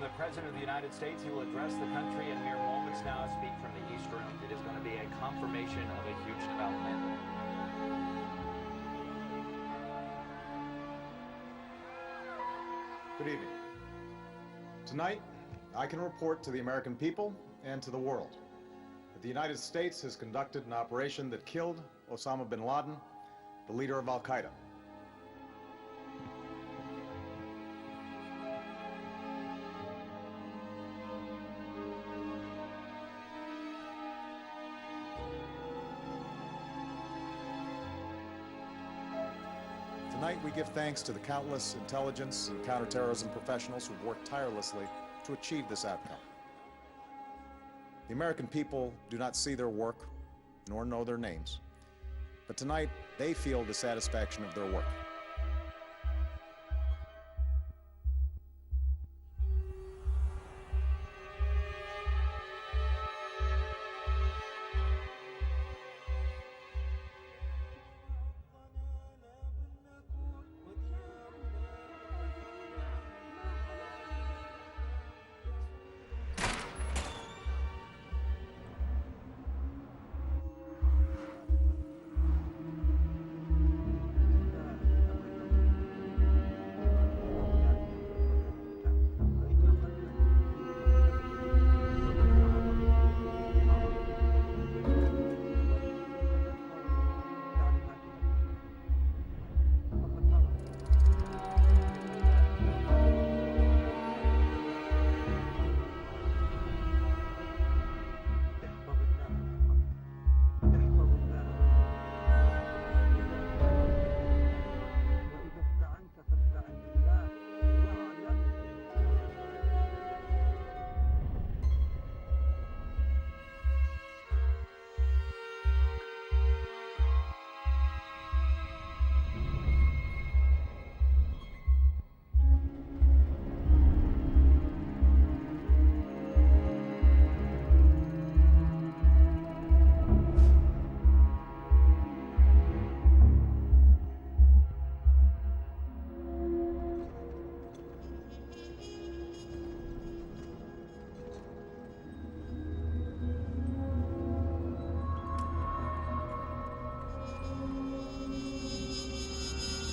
the President of the United States. He will address the country in mere moments now. Speak from the East Room. It is going to be a confirmation of a huge development. Good evening. Tonight, I can report to the American people and to the world that the United States has conducted an operation that killed Osama Bin Laden, the leader of Al-Qaeda. Tonight, we give thanks to the countless intelligence and counterterrorism professionals who've worked tirelessly to achieve this outcome. The American people do not see their work, nor know their names, but tonight, they feel the satisfaction of their work.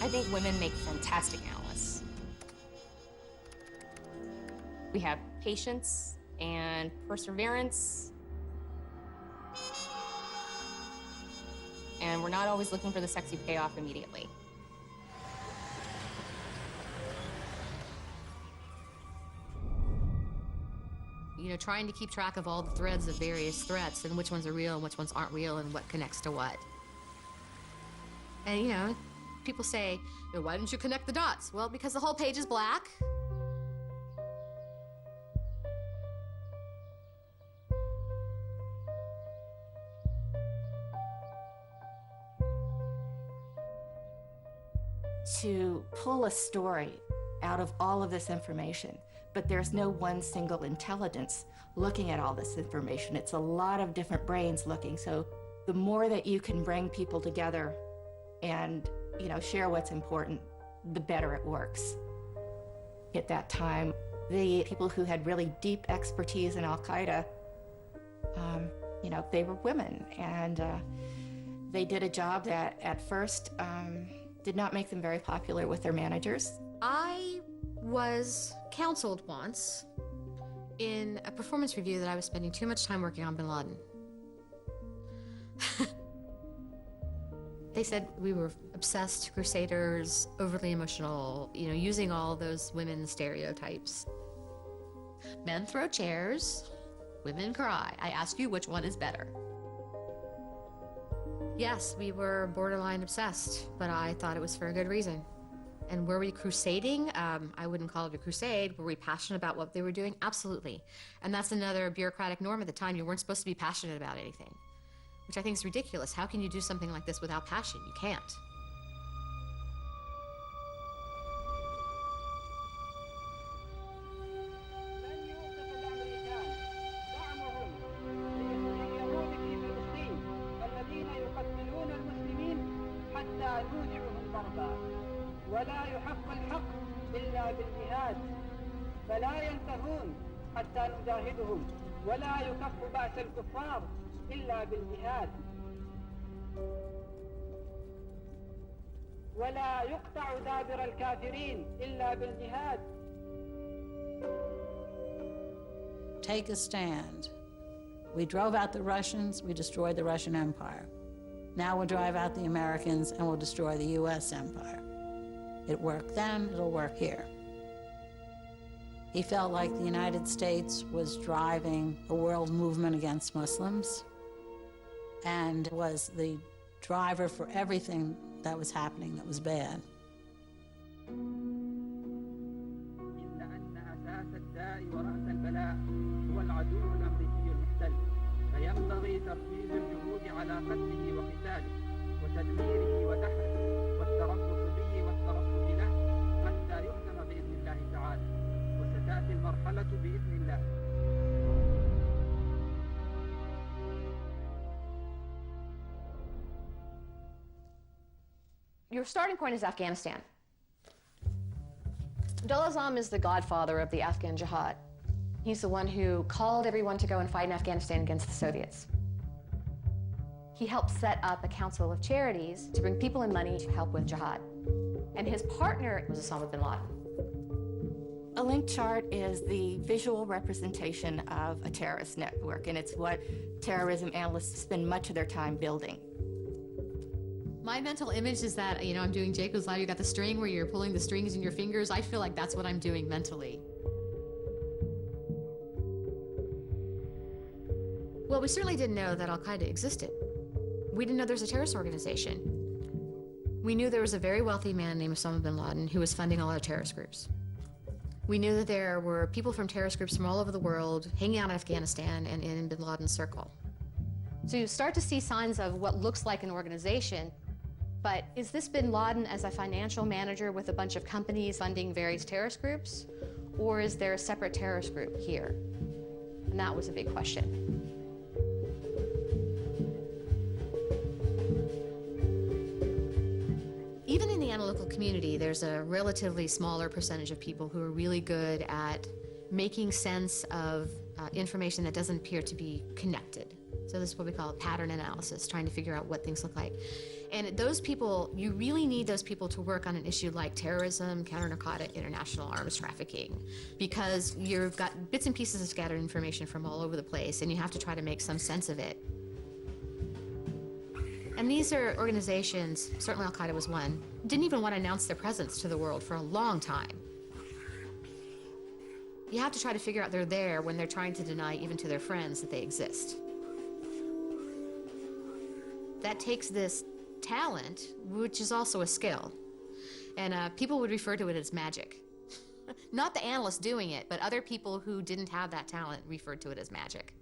I think women make fantastic analysts. We have patience and perseverance. And we're not always looking for the sexy payoff immediately. You know, trying to keep track of all the threads of various threats and which ones are real and which ones aren't real and what connects to what. And, you know, people say, why didn't you connect the dots? Well, because the whole page is black. To pull a story out of all of this information, but there's no one single intelligence looking at all this information. It's a lot of different brains looking. So the more that you can bring people together and share what's important, the better it works. At that time, the people who had really deep expertise in Al-Qaeda, they were women, and they did a job that at first did not make them very popular with their managers. I was counseled once in a performance review that I was spending too much time working on Bin Laden. They said we were obsessed crusaders, overly emotional, using all those women's stereotypes. Men throw chairs, women cry. I ask you, which one is better? Yes, we were borderline obsessed, but I thought it was for a good reason. And were we crusading? I wouldn't call it a crusade. Were we passionate about what they were doing? Absolutely. And that's another bureaucratic norm at the time. You weren't supposed to be passionate about anything, which I think is ridiculous. How can you do something like this without passion? You can't. فلا ينتهون حتى نجاهدهم ولا يكف بأس الكفار إلا بالجهاد ولا يقطع دابر الكافرين إلا بالجهاد. Take a stand. We drove out the Russians, we destroyed the Russian Empire. Now we'll drive out the Americans and we'll destroy the US Empire. It worked then, it'll work here. He felt like the United States was driving a world movement against Muslims and was the driver for everything that was happening that was bad. إلا أن أساس الداء ورأس البلاء هو العدو الأمريكي المحتل، فينبغي تركيز الجهود على قتله وقتاله وتدميره ودحره والتربص به والترصد له حتى يهزم بإذن الله تعالى، وستأتي المرحلة بإذن الله. Your starting point is Afghanistan. Abdullah Azzam is the godfather of the Afghan jihad. He's the one who called everyone to go and fight in Afghanistan against the Soviets. He helped set up a council of charities to bring people and money to help with jihad. And his partner was Osama Bin Laden. A link chart is the visual representation of a terrorist network, and it's what terrorism analysts spend much of their time building. My mental image is that, I'm doing Jacob's Ladder. You got the string where you're pulling the strings in your fingers. I feel like that's what I'm doing mentally. Well, we certainly didn't know that Al-Qaeda existed. We didn't know there was a terrorist organization. We knew there was a very wealthy man named Osama Bin Laden who was funding a lot of terrorist groups. We knew that there were people from terrorist groups from all over the world hanging out in Afghanistan and in Bin Laden's circle. So you start to see signs of what looks like an organization. But is this Bin Laden as a financial manager with a bunch of companies funding various terrorist groups? Or is there a separate terrorist group here? And that was a big question. Even in the analytical community, there's a relatively smaller percentage of people who are really good at making sense of information that doesn't appear to be connected. So this is what we call pattern analysis, trying to figure out what things look like. And those people, you really need those people to work on an issue like terrorism, counter-narcotic, international arms trafficking, because you've got bits and pieces of scattered information from all over the place, and you have to try to make some sense of it. And these are organizations, certainly Al-Qaeda was one, didn't even want to announce their presence to the world for a long time. You have to try to figure out they're there when they're trying to deny even to their friends that they exist. That takes this talent, which is also a skill. And people would refer to it as magic. Not the analysts doing it, but other people who didn't have that talent referred to it as magic.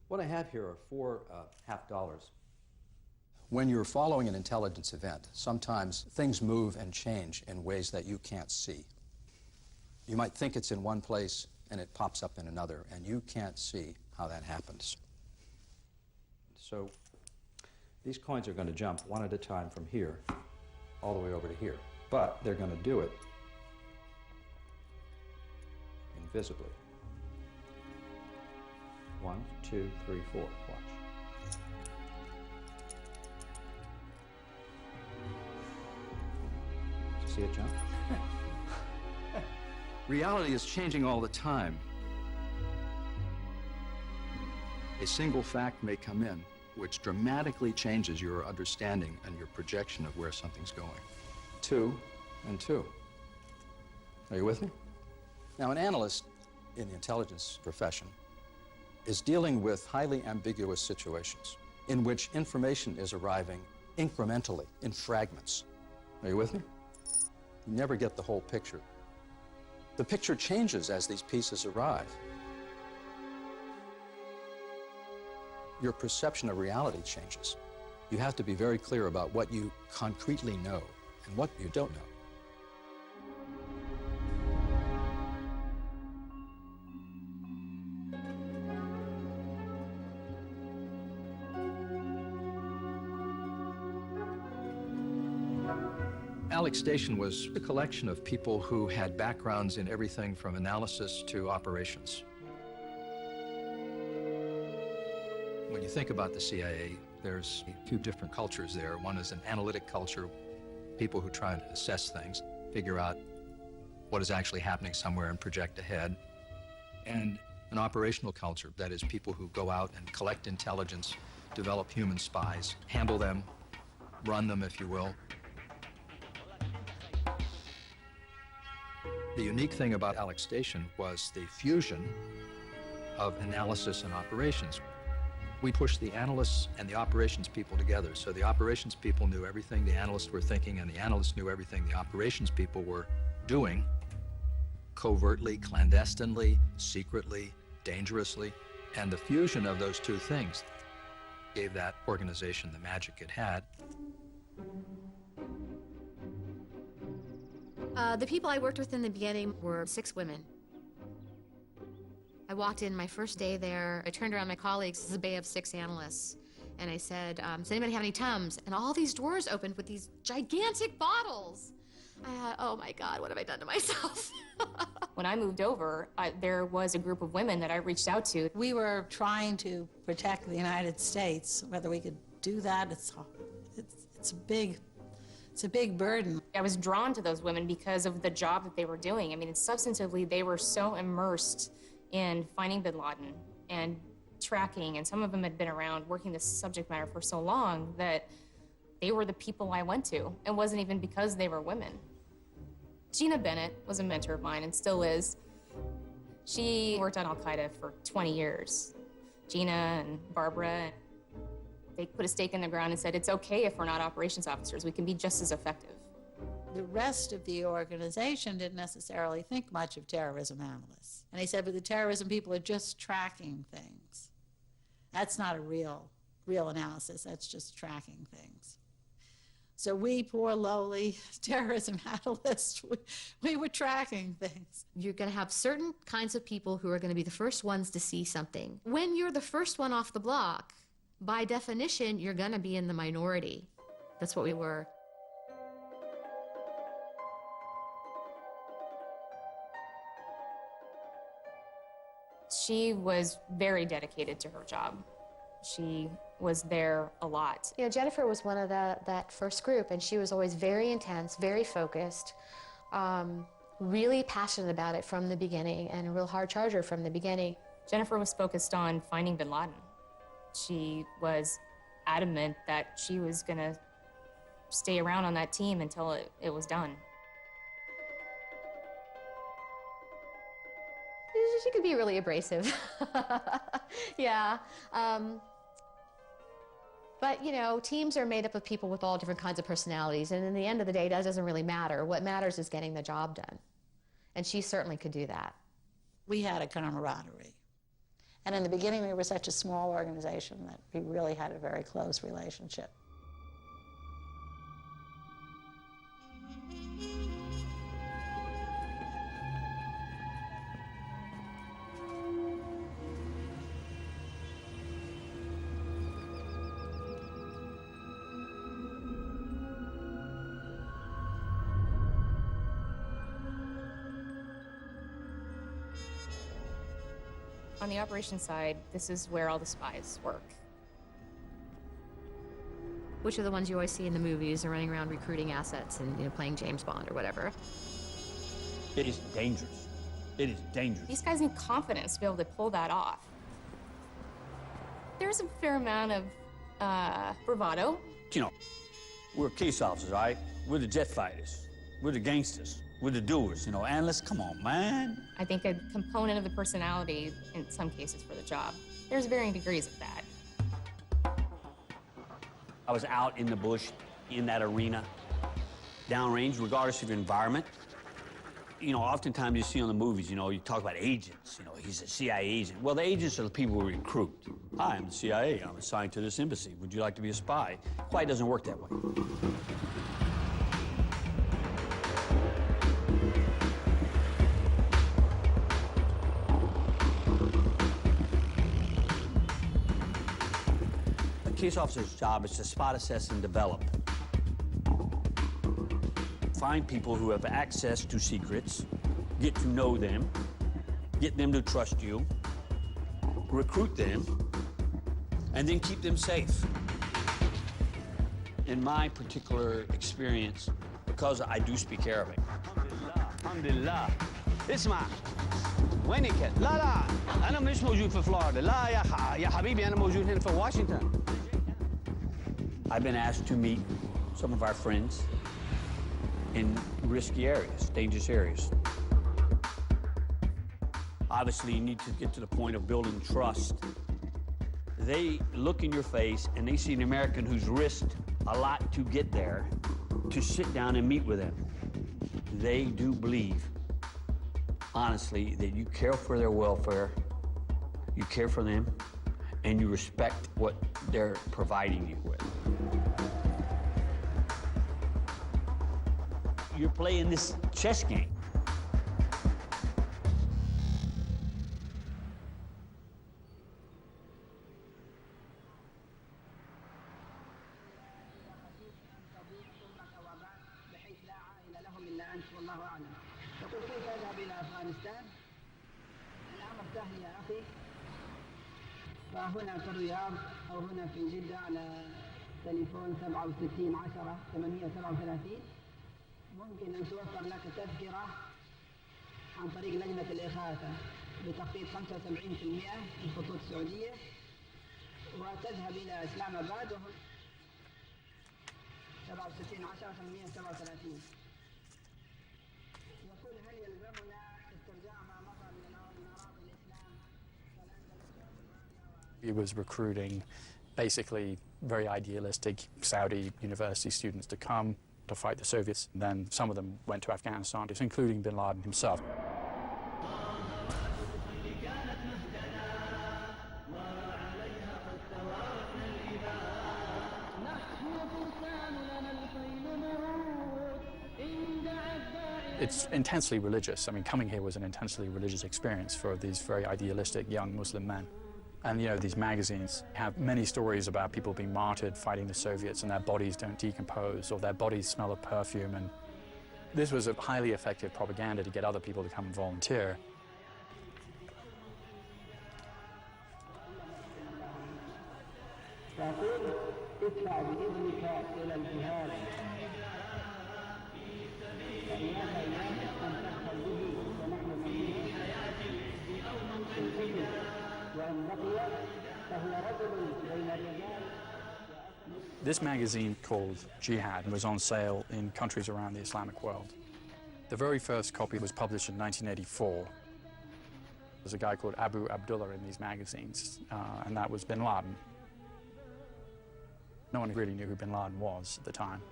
What I have here are four $50. When you're following an intelligence event, sometimes things move and change in ways that you can't see. You might think it's in one place and it pops up in another, and you can't see how that happens. So these coins are going to jump one at a time from here all the way over to here, but they're going to do it invisibly. 1, 2, 3, 4. Watch. Did you see it jump? Reality is changing all the time. A single fact may come in which dramatically changes your understanding and your projection of where something's going. 2 and 2. Are you with me? Now, an analyst in the intelligence profession is dealing with highly ambiguous situations in which information is arriving incrementally in fragments. Are you with me? You never get the whole picture. The picture changes as these pieces arrive. Your perception of reality changes. You have to be very clear about what you concretely know and what you don't know. Alex Station was a collection of people who had backgrounds in everything from analysis to operations. When you think about the CIA, there's two different cultures there. One is an analytic culture, people who try to assess things, figure out what is actually happening somewhere and project ahead. And an operational culture, that is people who go out and collect intelligence, develop human spies, handle them, run them, if you will. The unique thing about Alex Station was the fusion of analysis and operations. We pushed the analysts and the operations people together. So the operations people knew everything the analysts were thinking, and the analysts knew everything the operations people were doing, covertly, clandestinely, secretly, dangerously. And the fusion of those two things gave that organization the magic it had. The people I worked with in the beginning were 6 women. I walked in my first day there. I turned around my colleagues. This is a bay of 6 analysts. And I said, does anybody have any Tums? And all these doors opened with these gigantic bottles. I thought, oh my God, what have I done to myself? When I moved over, there was a group of women that I reached out to. We were trying to protect the United States. Whether we could do that, it's a big burden. I was drawn to those women because of the job that they were doing. I mean, substantively, they were so immersed in finding Bin Laden and tracking, and some of them had been around working this subject matter for so long that they were the people I went to. It wasn't even because they were women. Gina Bennett was a mentor of mine and still is. She worked on Al-Qaeda for 20 years. Gina and Barbara, they put a stake in the ground and said, it's okay if we're not operations officers, we can be just as effective. The rest of the organization didn't necessarily think much of terrorism analysts. And they said, but the terrorism people are just tracking things. That's not a real analysis, that's just tracking things. So we poor lowly terrorism analysts, we were tracking things. You're going to have certain kinds of people who are going to be the first ones to see something. When you're the first one off the block, by definition, you're going to be in the minority. That's what we were. She was very dedicated to her job. She was there a lot. You know, Jennifer was one of that first group, and she was always very intense, very focused, really passionate about it from the beginning, and a real hard charger from the beginning. Jennifer was focused on finding Bin Laden. She was adamant that she was gonna stay around on that team until it was done. She could be really abrasive. Yeah. But, you know, teams are made up of people with all different kinds of personalities, and in the end of the day, that doesn't really matter. What matters is getting the job done. And she certainly could do that. We had a camaraderie. And in the beginning, we were such a small organization that we really had a very close relationship. On the operations side, this is where all the spies work. Which are the ones you always see in the movies, are running around recruiting assets and, you know, playing James Bond or whatever. It is dangerous. It is dangerous. These guys need confidence to be able to pull that off. There's a fair amount of bravado. You know, we're case officers, all right? We're the jet fighters. We're the gangsters. We're the doers, you know. Analysts, come on, man. I think a component of the personality, in some cases, for the job. There's varying degrees of that. I was out in the bush, in that arena, downrange, regardless of your environment. You know, oftentimes you see on the movies, you know, you talk about agents. You know, he's a CIA agent. Well, the agents are the people we recruit. Hi, I'm the CIA. I'm assigned to this embassy. Would you like to be a spy? Quite doesn't work that way. A case officer's job is to spot, assess, and develop. find people who have access to secrets, get to know them, get them to trust you, recruit them, and then keep them safe. In my particular experience, because I do speak Arabic. Alhamdulillah. اسمع وينك؟ لا أنا مش موجود في فلوريدا. لا يا حبيبي أنا موجود هنا في واشنطن. I've been asked to meet some of our friends in risky areas, dangerous areas. Obviously, you need to get to the point of building trust. They look in your face and they see an American who's risked a lot to get there, to sit down and meet with them. They do believe, honestly, that you care for their welfare, you care for them, and you respect what they're providing you with. You're playing this chess game. فهنا في الرياض أو هنا في جدة على تليفون 67 10 837 ممكن أن توفر لك تذكرة عن طريق لجنة الإغاثة بتخفيض 75% من خطوط السعودية وتذهب إلى إسلام آباد وهم 67 10 837 يقول هل يلزمنا استرجاع ما مضى من أراضي الإسلام؟ He was recruiting basically very idealistic Saudi university students to come to fight the Soviets. Then some of them went to Afghanistan, including Bin Laden himself. It's intensely religious. I mean, coming here was an intensely religious experience for these very idealistic young Muslim men. And, you know, these magazines have many stories about people being martyred fighting the Soviets and their bodies don't decompose or their bodies smell of perfume. And this was a highly effective propaganda to get other people to come and volunteer. This magazine called Jihad was on sale in countries around the Islamic world. The very first copy was published in 1984. There's a guy called Abu Abdullah in these magazines, and that was Bin Laden. No one really knew who Bin Laden was at the time.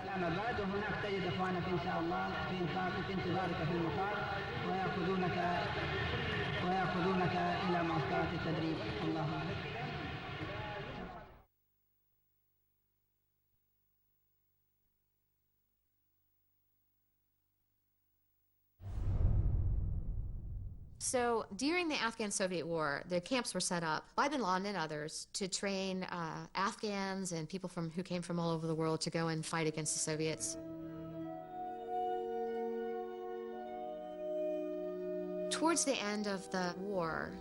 إسلام آباد وهناك تجد إخوانك إن شاء الله في انتظارك في المطار ويأخذونك إلى معسكرات التدريب. الله أكبر. So during the Afghan-Soviet War, the camps were set up by Bin Laden and others to train Afghans and people who came from all over the world to go and fight against the Soviets. Towards the end of the war,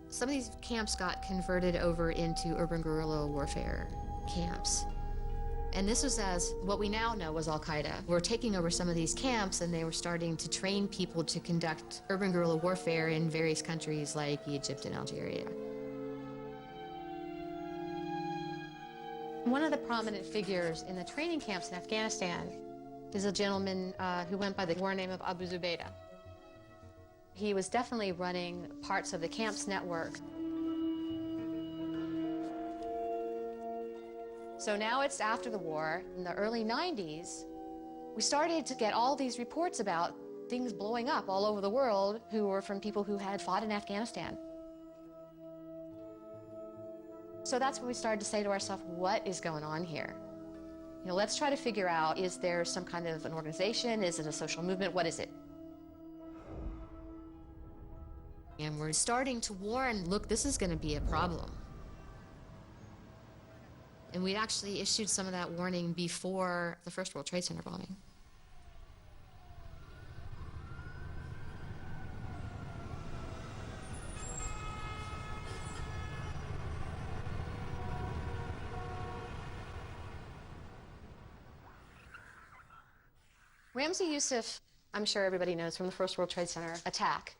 some of these camps got converted over into urban guerrilla warfare camps. And this was as what we now know was Al-Qaeda. We're taking over some of these camps and they were starting to train people to conduct urban guerrilla warfare in various countries like Egypt and Algeria. One of the prominent figures in the training camps in Afghanistan is a gentleman who went by the war name of Abu Zubaydah. He was definitely running parts of the camps network. So now it's after the war, in the early 90s, we started to get all these reports about things blowing up all over the world who were from people who had fought in Afghanistan. So that's when we started to say to ourselves, what is going on here? You know, let's try to figure out, is there some kind of an organization? Is it a social movement? What is it? And we're starting to warn, look, this is going to be a problem. And we actually issued some of that warning before the first World Trade Center bombing. Ramzi Youssef, I'm sure everybody knows from the first World Trade Center attack.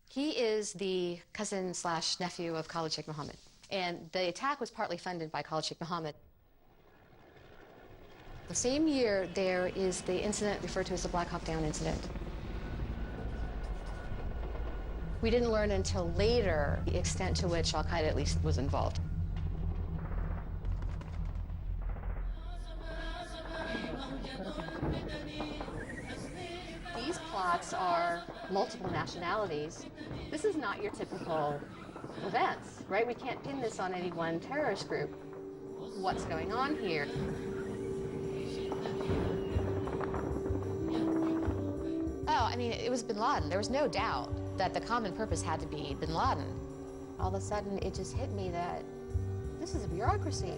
He is the cousin/nephew of Khalid Sheikh Mohammed. And the attack was partly funded by Khalid Sheikh Mohammed. The same year, there is the incident referred to as the Black Hawk Down incident. We didn't learn until later the extent to which Al-Qaeda at least was involved. These plots are multiple nationalities. This is not your typical events, right? We can't pin this on any one terrorist group. What's going on here? Oh, I mean, it was Bin Laden. There was no doubt that the common purpose had to be Bin Laden. All of a sudden, it just hit me that this is a bureaucracy.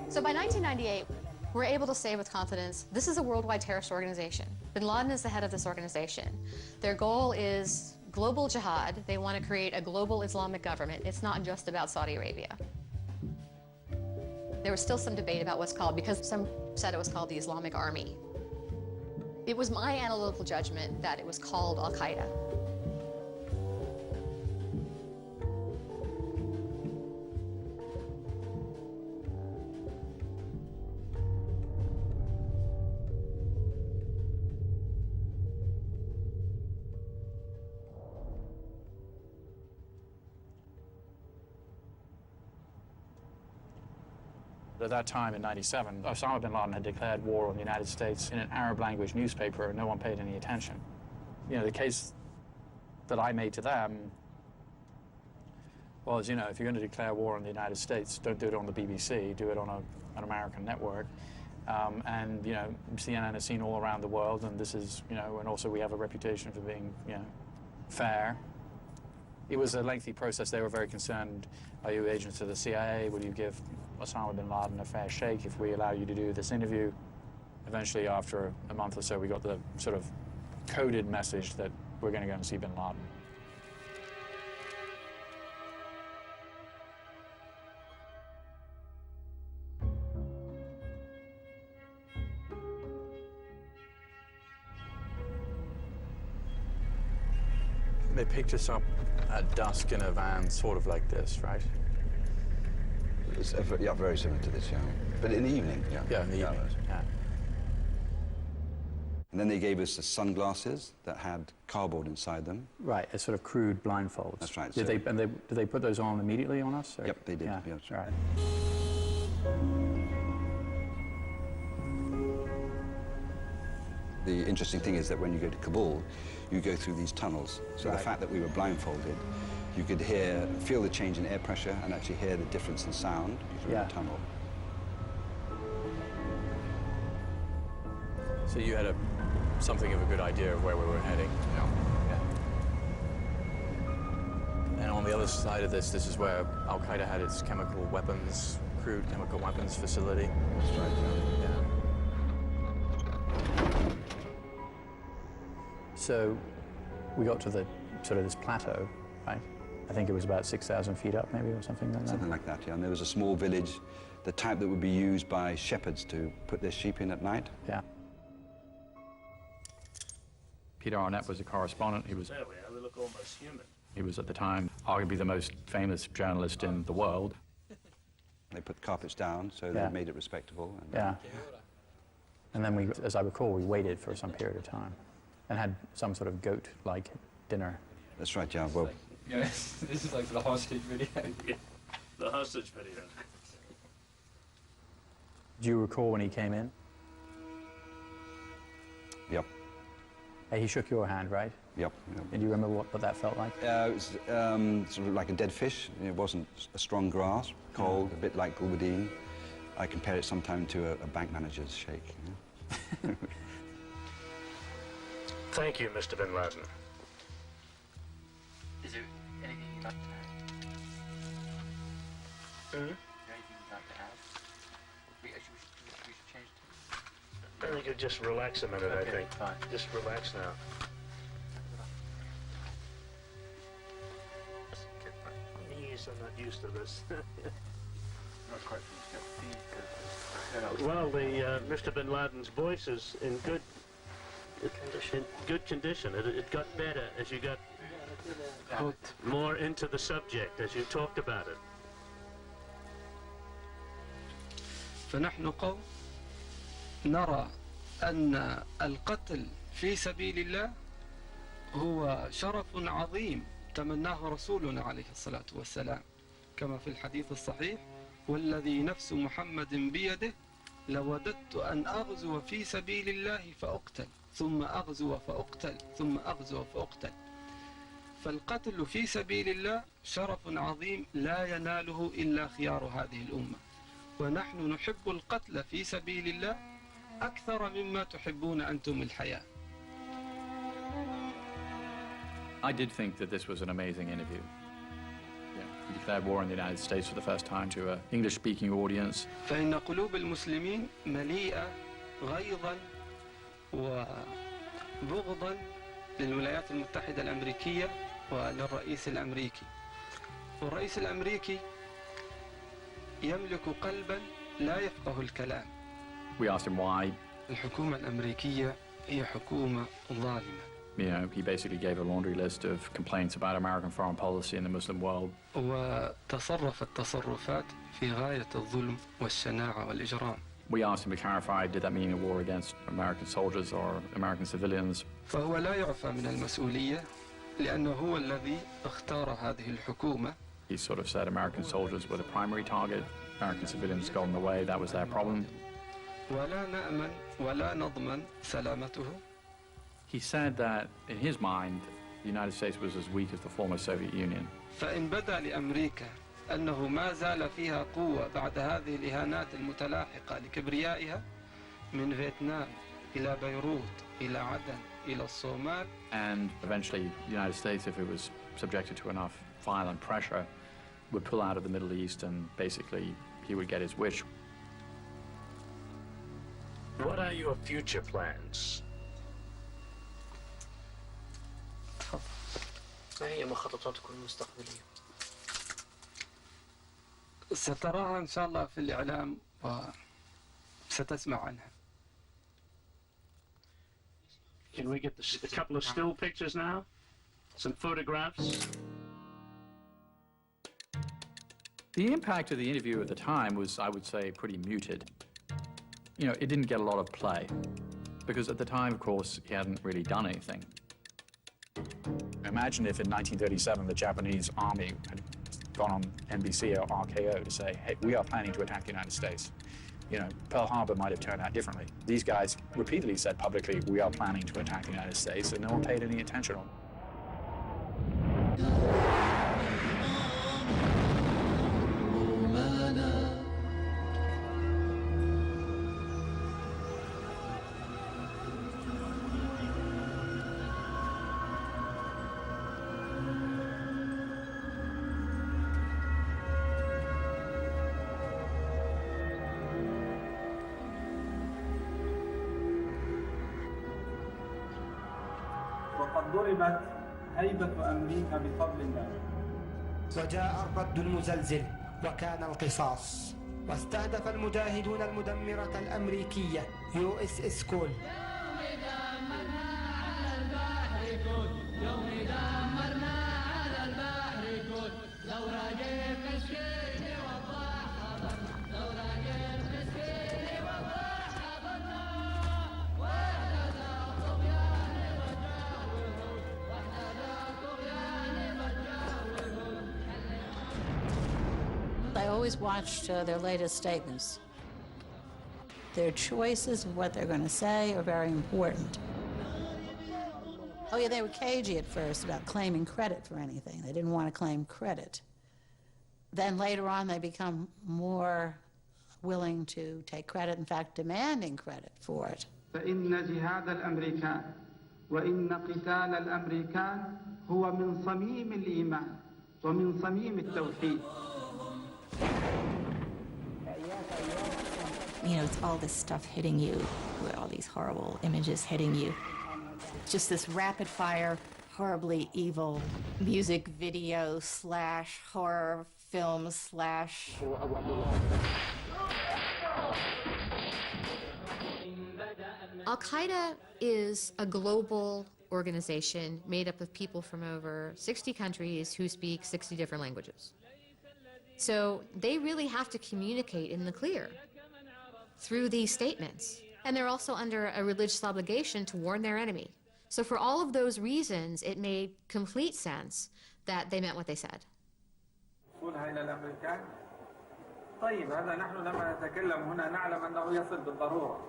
So by 1998, we're able to say with confidence, this is a worldwide terrorist organization. Bin Laden is the head of this organization. Their goal is global jihad. They want to create a global Islamic government. It's not just about Saudi Arabia. There was still some debate about what's called, because some said it was called the Islamic Army. It was my analytical judgment that it was called Al-Qaeda. At that time, in '97, Osama bin Laden had declared war on the United States in an Arab-language newspaper, and no one paid any attention. You know, the case that I made to them was, you know, if you're going to declare war on the United States, don't do it on the BBC, do it on an American network. And, you know, CNN is seen all around the world, and this is, you know, and also we have a reputation for being, you know, fair. It was a lengthy process. They were very concerned, are you agents of the CIA? Will you give Osama bin Laden a fair shake if we allow you to do this interview? Eventually, after a month or so, we got the sort of coded message that we're going to go and see bin Laden. They picked us up at dusk in a van, sort of like this, right? It's yeah, very similar to this, yeah. But in the evening, yeah. Yeah, in the evening, yeah. And then they gave us the sunglasses that had cardboard inside them. Right, a sort of crude blindfolds. That's right. Did they put those on immediately on us? Or? Yep, they did. Yeah, yeah, that's right. The interesting thing is that when you go to Kabul, you go through these tunnels. So right. The fact that we were blindfolded, you could feel the change in air pressure and actually hear the difference in sound through the tunnel. So you had something of a good idea of where we were heading? Yeah. And on the other side of this is where Al-Qaeda had its chemical weapons, crude chemical weapons facility. That's right, yeah. So we got to the sort of this plateau, right? I think it was about 6,000 feet up, maybe, or something like that. Something like that, yeah. And there was a small village, the type that would be used by shepherds to put their sheep in at night. Yeah. Peter Arnett was a correspondent. He was. There we are. We look almost human. He was at the time arguably the most famous journalist in the world. They put carpets down, so they made it respectable. And, yeah. And then we, as I recall, we waited for some period of time and had some sort of goat-like dinner. That's right, yeah. Well, yeah, this is like the hostage video. Yeah, the hostage video. Do you recall when he came in? Yep. He shook your hand, right? Yep. And do you remember what that felt like? It was sort of like a dead fish. It wasn't a strong grasp, cold, a bit like Gulbadine. I compare it sometimes to a bank manager's shake. You know? Thank you, Mr. Bin Laden. Is there anything I think you just relax a minute, I think. Fine. Just relax now. Knees, I'm not used to this. Not quite Well, Mr. Bin Laden's voice is in good condition. It got better as you got more into the subject, as you talked about it. فنحن قوم نرى أن القتل في سبيل الله هو شرف عظيم تمناه رسولنا عليه الصلاة والسلام كما في الحديث الصحيح والذي نفس محمد بيده لوددت أن أغزو في سبيل الله فأقتل ثم أغزو فأقتل ثم أغزو فأقتل فالقتل في سبيل الله شرف عظيم لا يناله إلا خيار هذه الأمة ونحن نحب القتل في سبيل الله أكثر مما تحبون أنتم الحياة. I did think that this was an amazing interview. He declared war on the United States for the first time to an English-speaking audience. فإن قلوب المسلمين مليئة غيظا وبغضا للولايات المتحدة الأمريكية وللرئيس الأمريكي. والرئيس الأمريكي يملك قلبا لا يفقه الكلام. We asked him why. الحكومة الأمريكية هي حكومة ظالمة. He basically gave a laundry list of complaints about American foreign policy in the Muslim world. وتصرفت تصرفات في غاية الظلم والشناعة والإجرام. We asked him to clarify, did that mean a war against American soldiers or American civilians? فهو لا يعفى من المسؤولية لأنه هو الذي اختار هذه الحكومة. He sort of said American soldiers were the primary target. American civilians got in the way, that was their problem. ولا نأمن ولا نضمن سلامته. He said that, in his mind, the United States was as weak as the former Soviet Union. فإن بدا لأمريكا أنه ما زال فيها قوة بعد هذه الإهانات المتلاحقة لكبريائها من فيتنام إلى بيروت إلى عدن إلى الصومال. And eventually, the United States, if it was subjected to enough violent pressure, would pull out of the Middle East and basically he would get his wish. What are your future plans? ما هي مخططاتكم المستقبلية؟ ستراها إن شاء الله في الإعلام وستسمع عنها. Can we get a couple of still pictures now? Some photographs? The impact of the interview at the time was, I would say, pretty muted. It didn't get a lot of play because at the time, of course, he hadn't really done anything. Imagine if in 1937 the Japanese army had gone on NBC or RKO to say, hey, we are planning to attack the United States. Pearl Harbor might have turned out differently. These guys repeatedly said publicly, we are planning to attack the United States, and no one paid any attention on it. وقد ضربت هيبة أمريكا بفضل الله. وجاء الرد المزلزل وكان القصاص واستهدف المجاهدون المدمرة الأمريكية USS كول. I always watched their latest statements. Their choices of what they're going to say are very important. Oh yeah, they were cagey at first about claiming credit for anything. They didn't want to claim credit. Then later on, they become more willing to take credit, in fact, demanding credit for it. فإن جهاد الأمريكان وإن قتال الأمريكان هو من صميم الإيمان ومن صميم التوحيد. You know, it's all this stuff hitting you, all these horrible images hitting you. Just this rapid fire, horribly evil music video slash horror film slash. Al-Qaeda is a global organization made up of people from over 60 countries who speak 60 different languages. So they really have to communicate in the clear through these statements. And they're also under a religious obligation to warn their enemy. So for all of those reasons, it made complete sense that they meant what they said. طيب هذا نحن لما نتكلم هنا نعلم أنه يصل بالضرورة.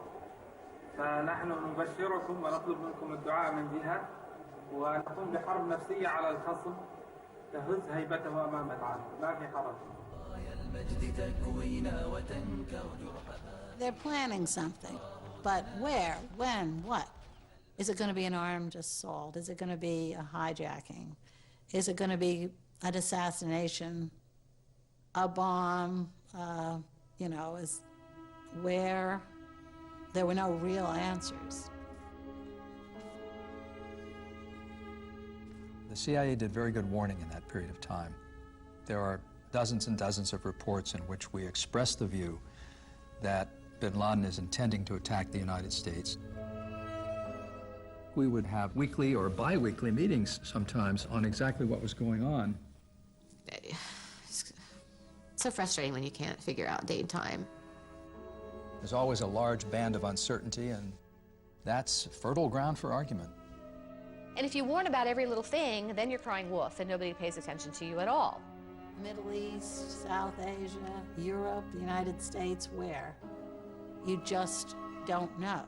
فنحن نبشركم ونطلب منكم الدعاء من جهة ونقوم بحرب نفسية على الخصم تهز هيبته أمام العالم. ما في حرج. They're planning something, but where, when, what? Is it going to be an armed assault? Is it going to be a hijacking? Is it going to be an assassination, a bomb? You know, is where? There were no real answers. The CIA did very good warning in that period of time. There are dozens and dozens of reports in which we express the view that Bin Laden is intending to attack the United States. We would have weekly or bi-weekly meetings sometimes on exactly what was going on. It's so frustrating when you can't figure out date and time. There's always a large band of uncertainty, and that's fertile ground for argument. And if you warn about every little thing, then you're crying wolf and nobody pays attention to you at all. Middle East, South Asia, Europe, the United States, where? You just don't know.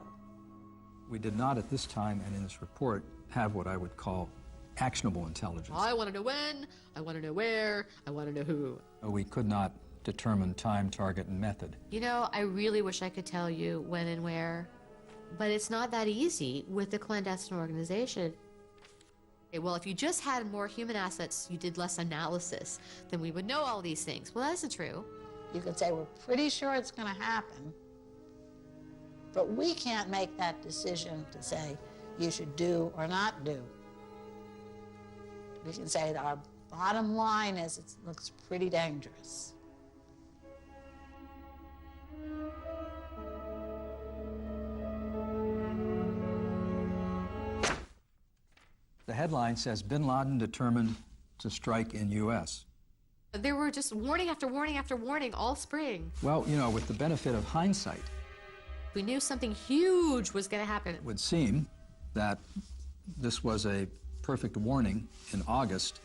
We did not at this time and in this report have what I would call actionable intelligence. I want to know when, I want to know where, I want to know who. We could not determine time, target, and method. You know, I really wish I could tell you when and where, but it's not that easy with the clandestine organization. Okay, well, if you just had more human assets, you did less analysis, then we would know all these things. Well, that isn't true. You could say, we're pretty sure it's going to happen, but we can't make that decision to say you should do or not do. We can say that our bottom line is it looks pretty dangerous. The headline says, Bin Laden determined to strike in U.S. There were just warning after warning after warning all spring. Well, you know, with the benefit of hindsight, we knew something huge was going to happen. it would seem that this was a perfect warning in August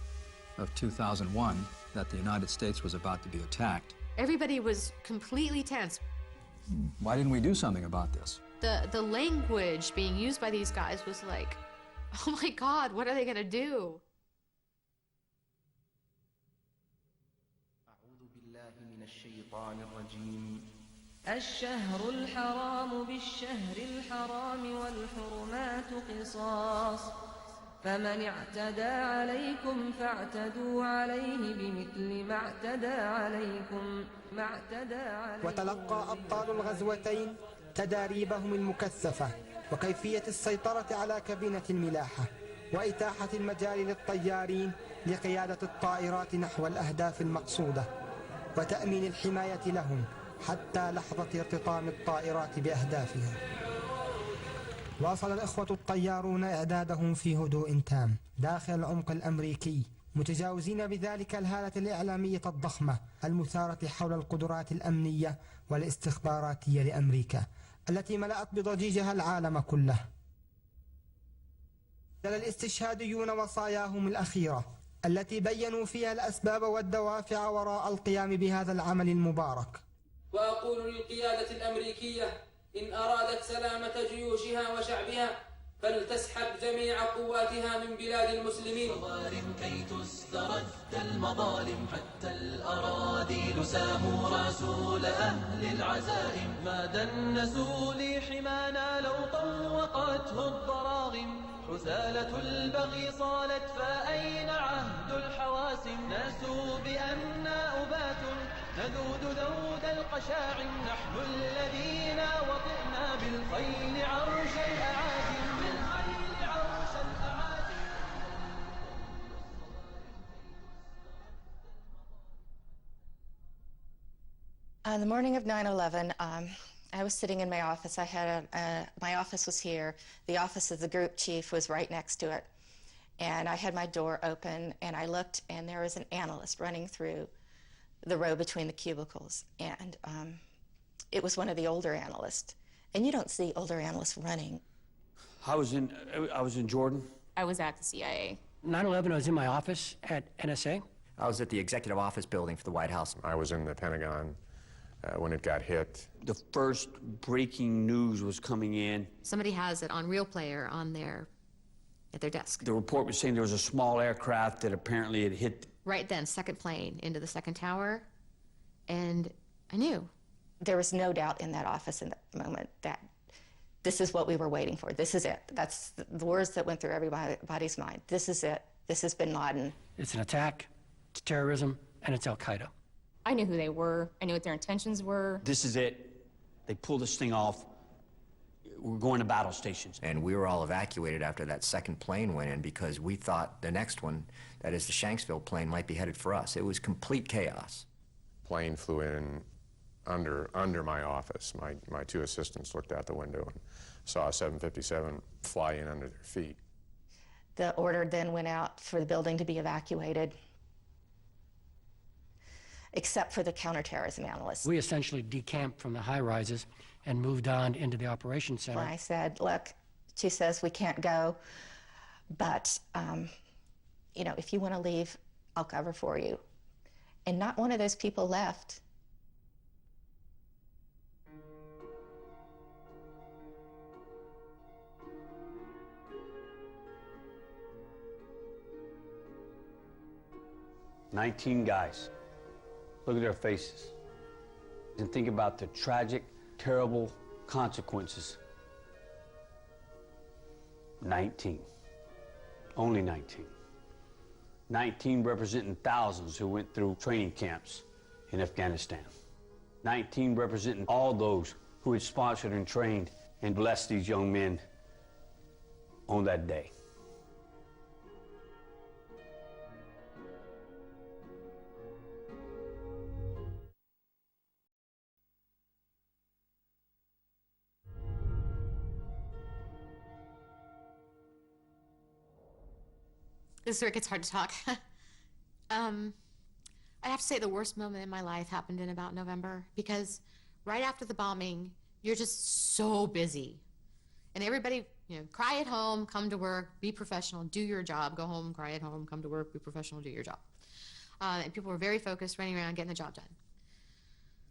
of 2001 that the United States was about to be attacked. Everybody was completely tense. Why didn't we do something about this? The language being used by these guys was like, oh my God, what are they going to do? الشهر الحرام بالشهر الحرام والحرمات قصاص فمن اعتدى عليكم فاعتدوا عليه بمثل ما اعتدى عليكم وتلقى أبطال الغزوتين تداريبهم المكثفة وكيفية السيطرة على كابينة الملاحة وإتاحة المجال للطيارين لقيادة الطائرات نحو الأهداف المقصودة وتأمين الحماية لهم حتى لحظة ارتطام الطائرات بأهدافها. واصل الإخوة الطيارون إعدادهم في هدوء تام داخل العمق الأمريكي متجاوزين بذلك الهالة الإعلامية الضخمة المثارة حول القدرات الأمنية والاستخباراتية لأمريكا التي ملأت بضجيجها العالم كله. دل الاستشهاديون وصاياهم الأخيرة التي بيّنوا فيها الأسباب والدوافع وراء القيام بهذا العمل المبارك. وأقول للقيادة الأمريكية إن أرادت سلامة جيوشها وشعبها فلتسحب جميع قواتها من بلاد المسلمين. كي تسترد المظالم حتى الأراضي ساموا رسول أهل العزائم ما دنسوا لحمانا لو طوقته الضراغم حثالة البغي صالت فأين عهد الحواسم ناس أحسوا بأننا أبات نذود ذود القشاع نحن الذين وطئنا بالخيل عرش الأعاجم بالخيل عرش الأعاجم. On the morning of 9/11, I was sitting in my office. I had my office was here. The office of the group chief was right next to it. And I had my door open, and I looked, and there was an analyst running through the row between the cubicles. And it was one of the older analysts. And you don't see older analysts running. I was in Jordan. I was at the CIA. 9/11, I was in my office at NSA. I was at the executive office building for the White House. I was in the Pentagon when it got hit. The first breaking news was coming in. Somebody has it on Real Player on at their desk. The report was saying there was a small aircraft that apparently had hit. Right then, second plane into the second tower, and I knew. There was no doubt in that office in that moment that this is what we were waiting for. This is it. That's the words that went through everybody's mind. This is it. This is Bin Laden. It's an attack, it's terrorism, and it's Al-Qaeda. I knew who they were. I knew what their intentions were. This is it. They pulled this thing off. We're going to battle stations. And we were all evacuated after that second plane went in because we thought the next one, that is the Shanksville plane, might be headed for us. It was complete chaos. Plane flew in under my office. My two assistants looked out the window and saw a 757 fly in under their feet. The order then went out for the building to be evacuated, except for the counterterrorism analysts. We essentially decamped from the high rises and moved on into the operations center. I said, look, she says we can't go, but, you know, if you want to leave, I'll cover for you. And not one of those people left. "19 guys. Look at their faces. And think about the tragic, terrible consequences. 19. Only 19. 19 representing thousands who went through training camps in Afghanistan. 19 representing all those who had sponsored and trained and blessed these young men on that day. This is where it gets hard to talk. I have to say the worst moment in my life happened in about November, because right after the bombing, you're just so busy. And everybody, you know, cry at home, come to work, be professional, do your job, go home, cry at home, come to work, be professional, do your job. And people were very focused, running around, getting the job done.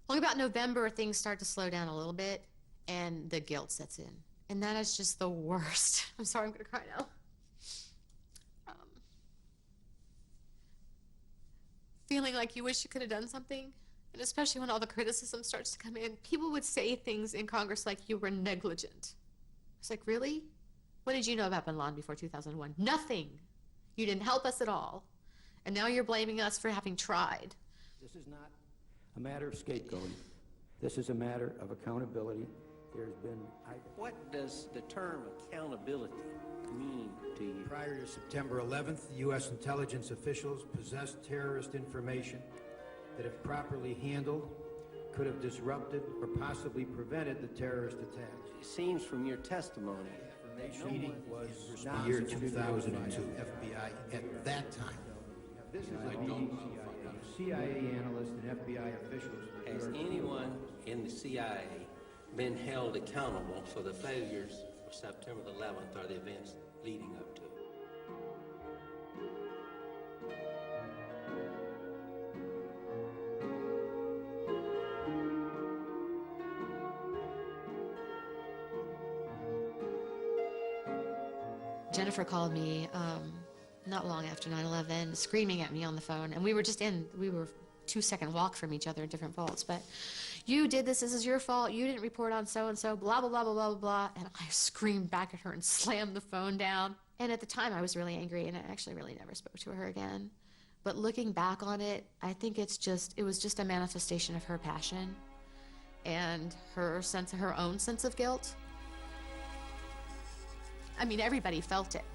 Only about November, things start to slow down a little bit, and the guilt sets in. And that is just the worst. I'm sorry, I'm gonna cry now. Feeling like you wish you could have done something, and especially when all the criticism starts to come in. People would say things in Congress like you were negligent. It's like, really? What did you know about Bin Laden before 2001? Nothing. You didn't help us at all. And now you're blaming us for having tried. This is not a matter of scapegoating. This is a matter of accountability. There's been... What does the term accountability mean to you? Prior to September 11th, U.S. intelligence officials possessed terrorist information that, if properly handled, could have disrupted or possibly prevented the terrorist attack. It seems from your testimony that The meeting was the year 2002. FBI at that time. This is a meeting of CIA analysts and FBI officials. Has anyone in the CIA been held accountable for the failures of September the 11th or the events leading up to it? Jennifer called me not long after 9/11, screaming at me on the phone, and we were 2-second walk from each other in different vaults, but you did this is your fault, you didn't report on so-and-so, blah, blah, blah, blah, blah, blah, and I screamed back at her and slammed the phone down. And at the time I was really angry, and I actually really never spoke to her again. But looking back on it, I think it was just a manifestation of her passion and her own sense of guilt. I mean, everybody felt it.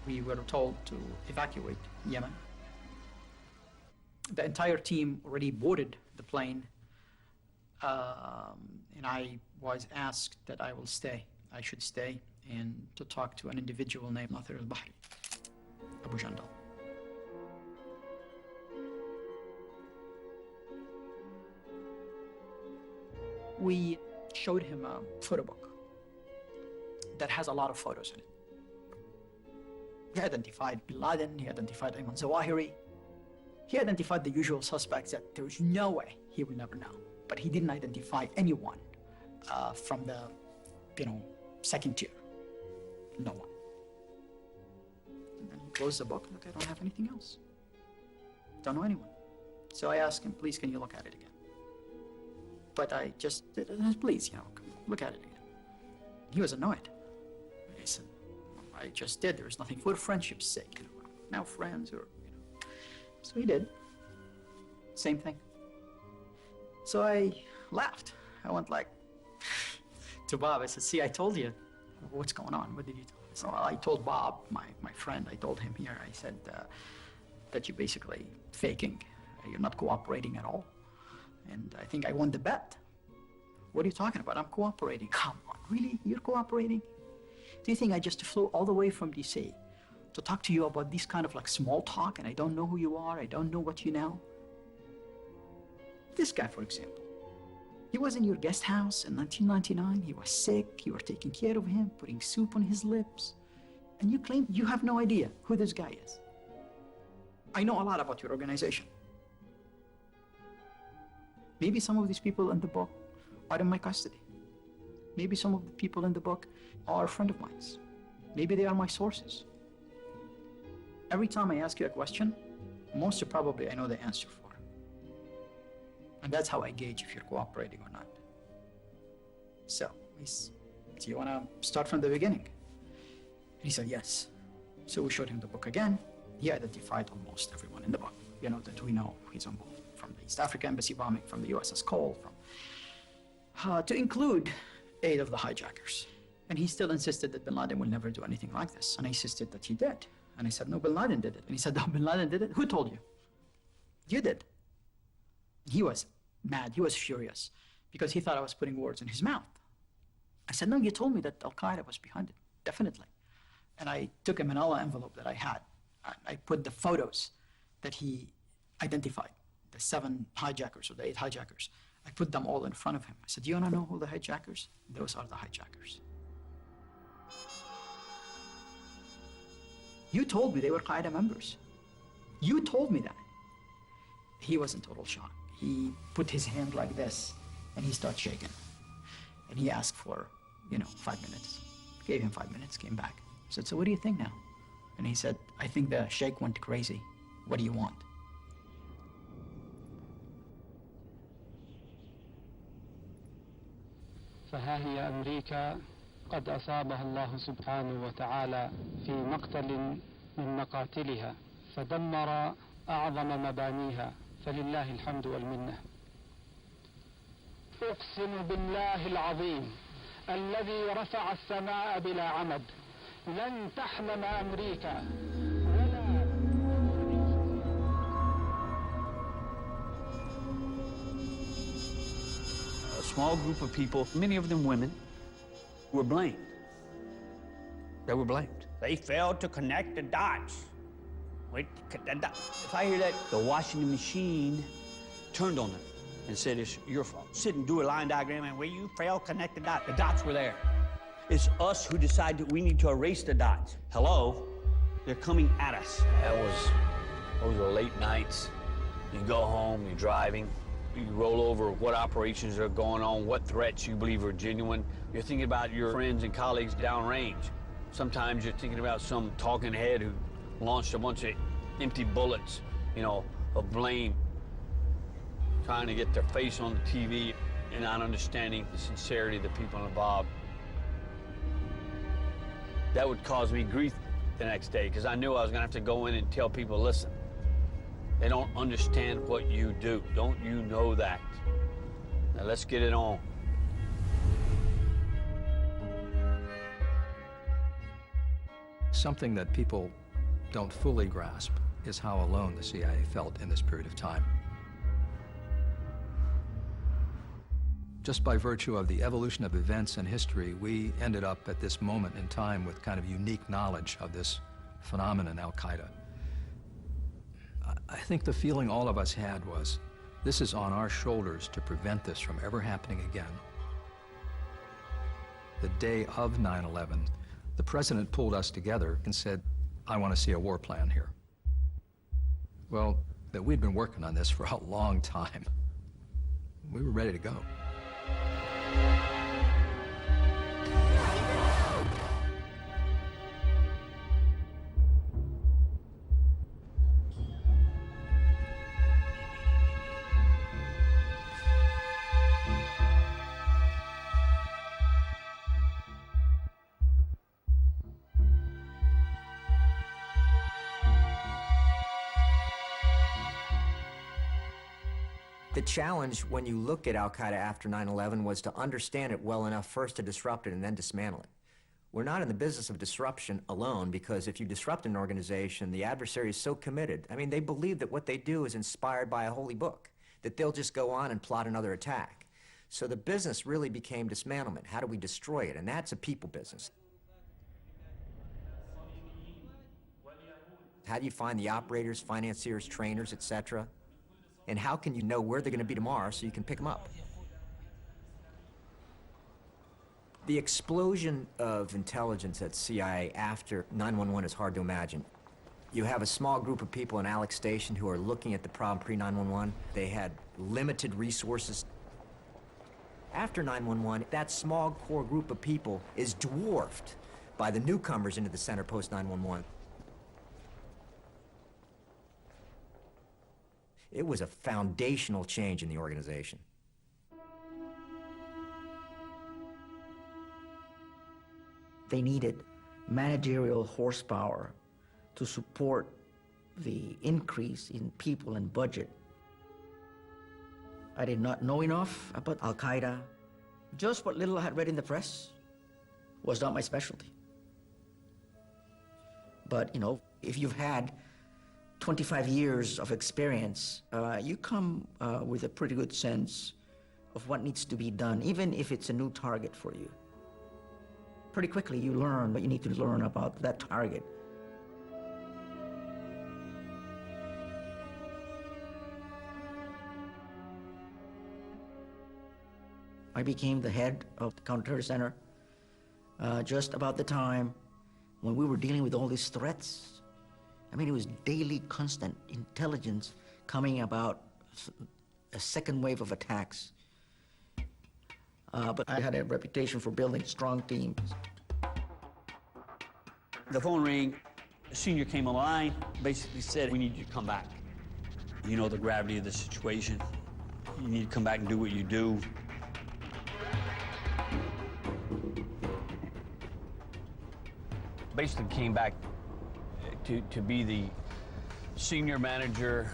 We were told to evacuate Yemen. The entire team already boarded the plane, and I was asked that I should stay, and to talk to an individual named Nathir al-Bahri, Abu Jandal. We showed him a photo book that has a lot of photos in it. He identified Bin Laden, he identified Ayman Zawahiri. He identified the usual suspects that there was no way he would never know. But he didn't identify anyone from the, second tier. No one. And then he closed the book. Look, I don't have anything else. Don't know anyone. So I asked him, please, can you look at it again? But I just, please, look at it again. He was annoyed. He said, I just did. There was nothing for friendship's sake. Now friends or, So he did. Same thing. So I laughed. I went like to Bob. I said, see, I told you. What's going on? What did you tell me? So I told Bob, my friend, I told him here, I said that you're basically faking. You're not cooperating at all. And I think I won the bet. What are you talking about? I'm cooperating. Come on, really? You're cooperating? Do you think I just flew all the way from DC to talk to you about this kind of small talk, and I don't know who you are, I don't know what you know? This guy, for example, he was in your guest house in 1999, he was sick, you were taking care of him, putting soup on his lips, and you claim you have no idea who this guy is. I know a lot about your organization. Maybe some of these people in the book are in my custody. Maybe some of the people in the book are a friend of mine. Maybe they are my sources. Every time I ask you a question, most probably I know the answer for. And that's how I gauge if you're cooperating or not. So, do you want to start from the beginning? And he said, yes. So we showed him the book again. He identified almost everyone in the book, that we know he's involved. From the East Africa Embassy bombing, from the USS Cole, to include 8 of the hijackers. And he still insisted that Bin Laden will never do anything like this. And I insisted that he did. And I said, no, Bin Laden did it. And he said, no, Bin Laden did it? Who told you? You did. He was mad, he was furious, because he thought I was putting words in his mouth. I said, no, you told me that Al-Qaeda was behind it, definitely. And I took a manila envelope that I had. I put the photos that he identified, the 7 hijackers or the 8 hijackers. I put them all in front of him. I said, do you want to know who the hijackers? Those are the hijackers. You told me they were Qaeda members. You told me that. He was in total shock. He put his hand like this, and he started shaking. And he asked for, 5 minutes. Gave him 5 minutes, came back. I said, so what do you think now? And he said, I think the sheikh went crazy. What do you want? فها هي أمريكا قد أصابها الله سبحانه وتعالى في مقتل من مقاتلها فدمر أعظم مبانيها فلله الحمد والمنة. أقسم بالله العظيم الذي رفع السماء بلا عمد لن تحلم أمريكا A small group of people, many of them women, were blamed. They were blamed. They failed to connect the dots. If I hear that, the Washington machine turned on them and said, it's your fault. Sit and do a line diagram, and where you failed to connect the dots. The dots were there. It's us who decide that we need to erase the dots. Hello? They're coming at us. Those were late nights. You go home, you're driving, You roll over what operations are going on, what threats you believe are genuine. You're thinking about your friends and colleagues downrange. Sometimes you're thinking about some talking head who launched a bunch of empty bullets, you know, of blame, trying to get their face on the TV and not understanding the sincerity of the people involved. That would cause me grief the next day, because I knew I was gonna have to go in and tell people, listen, they don't understand what you do. Don't you know that? Now let's get it on. Something that people don't fully grasp is how alone the CIA felt in this period of time. Just by virtue of the evolution of events and history, we ended up at this moment in time with kind of unique knowledge of this phenomenon, Al-Qaeda. I think the feeling all of us had was, this is on our shoulders to prevent this from ever happening again. The day of 9/11, the president pulled us together and said, I want to see a war plan here. Well, that we'd been working on this for a long time. We were ready to go. The challenge when you look at Al-Qaeda after 9/11 was to understand it well enough first to disrupt it and then dismantle it. We're not in the business of disruption alone, because if you disrupt an organization, the adversary is so committed. I mean, they believe that what they do is inspired by a holy book, that they'll just go on and plot another attack. So the business really became dismantlement. How do we destroy it? And that's a people business. How do you find the operators, financiers, trainers, etc.? And how can you know where they're going to be tomorrow so you can pick them up? The explosion of intelligence at CIA after 9/11 is hard to imagine. You have a small group of people in Alex Station who are looking at the problem pre-9/11. They had limited resources. After 9/11, that small core group of people is dwarfed by the newcomers into the center post-9/11. It was a foundational change in the organization. They needed managerial horsepower to support the increase in people and budget. I did not know enough about Al-Qaeda. Just what little I had read in the press was not my specialty. But, you know, if you've had 25 years of experience, you come with a pretty good sense of what needs to be done, even if it's a new target for you. Pretty quickly you learn what you need to learn about that target. I became the head of the counter center just about the time when we were dealing with all these threats. I mean, it was daily, constant intelligence coming about a second wave of attacks. But I had a reputation for building strong teams. The phone rang, the senior came online, basically said, we need you to come back. You know the gravity of the situation. You need to come back and do what you do. Basically came back to be the senior manager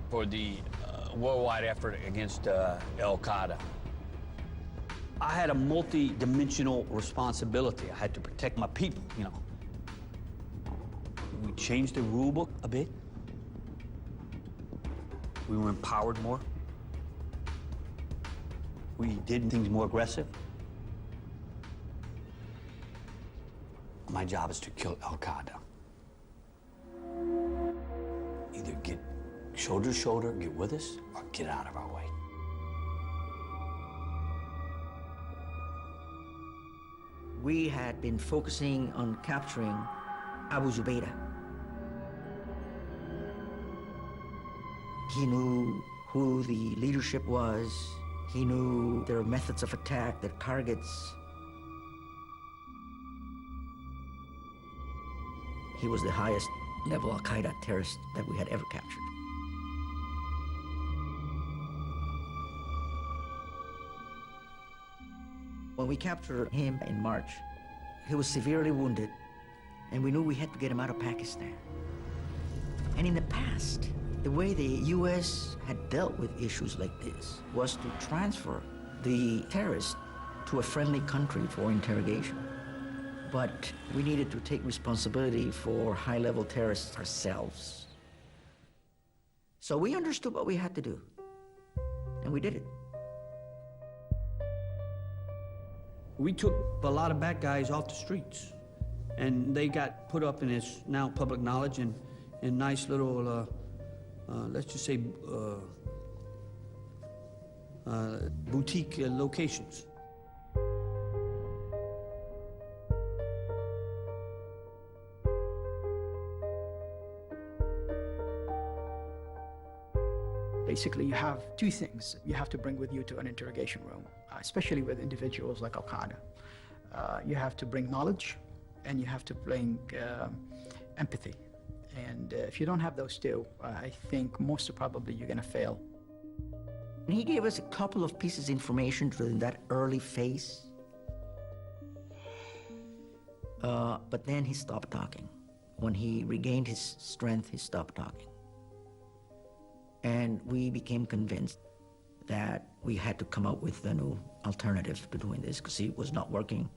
for the worldwide effort against Al-Qaeda. I had a multi-dimensional responsibility. I had to protect my people, you know. We changed the rule book a bit. We were empowered more. We did things more aggressive. My job is to kill Al-Qaeda. Either get shoulder to shoulder, get with us, or get out of our way. We had been focusing on capturing Abu Zubaydah. He knew who the leadership was. He knew their methods of attack, their targets. He was the highest level Al-Qaeda terrorist that we had ever captured. When we captured him in March, he was severely wounded, and we knew we had to get him out of Pakistan. And in the past, the way the U.S. had dealt with issues like this was to transfer the terrorist to a friendly country for interrogation. But we needed to take responsibility for high-level terrorists ourselves. So we understood what we had to do, and we did it. We took a lot of bad guys off the streets, and they got put up in this now public knowledge in nice little, let's just say, boutique locations. Basically, you have two things you have to bring with you to an interrogation room, especially with individuals like Al-Qaeda. You have to bring knowledge, and you have to bring empathy. And if you don't have those two, I think most probably you're going to fail. And he gave us a couple of pieces of information during that early phase. But then he stopped talking. When he regained his strength, he stopped talking. And we became convinced that we had to come up with a new alternative to doing this because it was not working.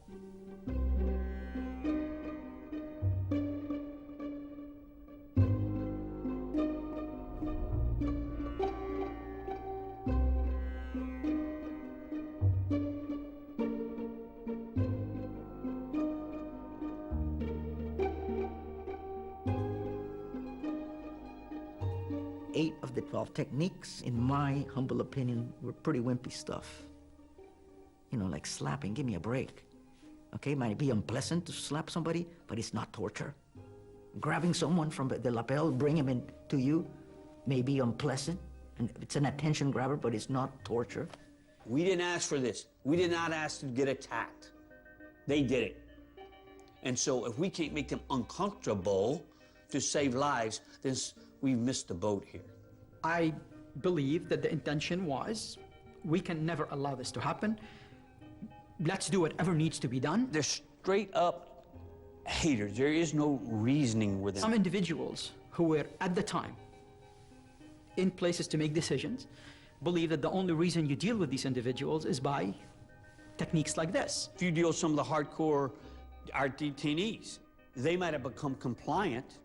The 12 techniques, in my humble opinion, were pretty wimpy stuff. You know, like slapping, give me a break. Okay, it might be unpleasant to slap somebody, but it's not torture. Grabbing someone from the lapel, bring him in to you, may be unpleasant, and it's an attention grabber, but it's not torture. We didn't ask for this. We did not ask to get attacked. They did it. And so if we can't make them uncomfortable to save lives, then we've missed the boat here. I believe that the intention was, we can never allow this to happen. Let's do whatever needs to be done. They're straight up haters. There is no reasoning with them. Some individuals who were at the time in places to make decisions believe that the only reason you deal with these individuals is by techniques like this. If you deal with some of the hardcore, our detainees, they might have become compliant,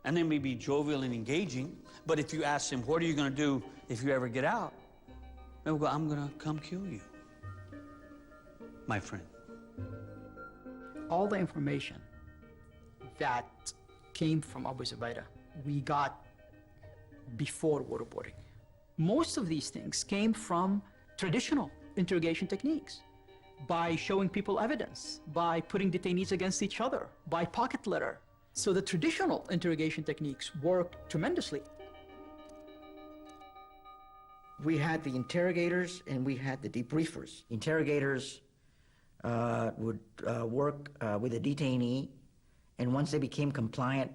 and they may be jovial and engaging, but if you ask them, what are you going to do if you ever get out? They'll go, I'm going to come kill you, my friend. All the information that came from Abu Zubaydah, we got before waterboarding. Most of these things came from traditional interrogation techniques, by showing people evidence, by putting detainees against each other, by pocket letter. So the traditional interrogation techniques work tremendously. We had the interrogators and we had the debriefers. Interrogators would work with a detainee, and once they became compliant,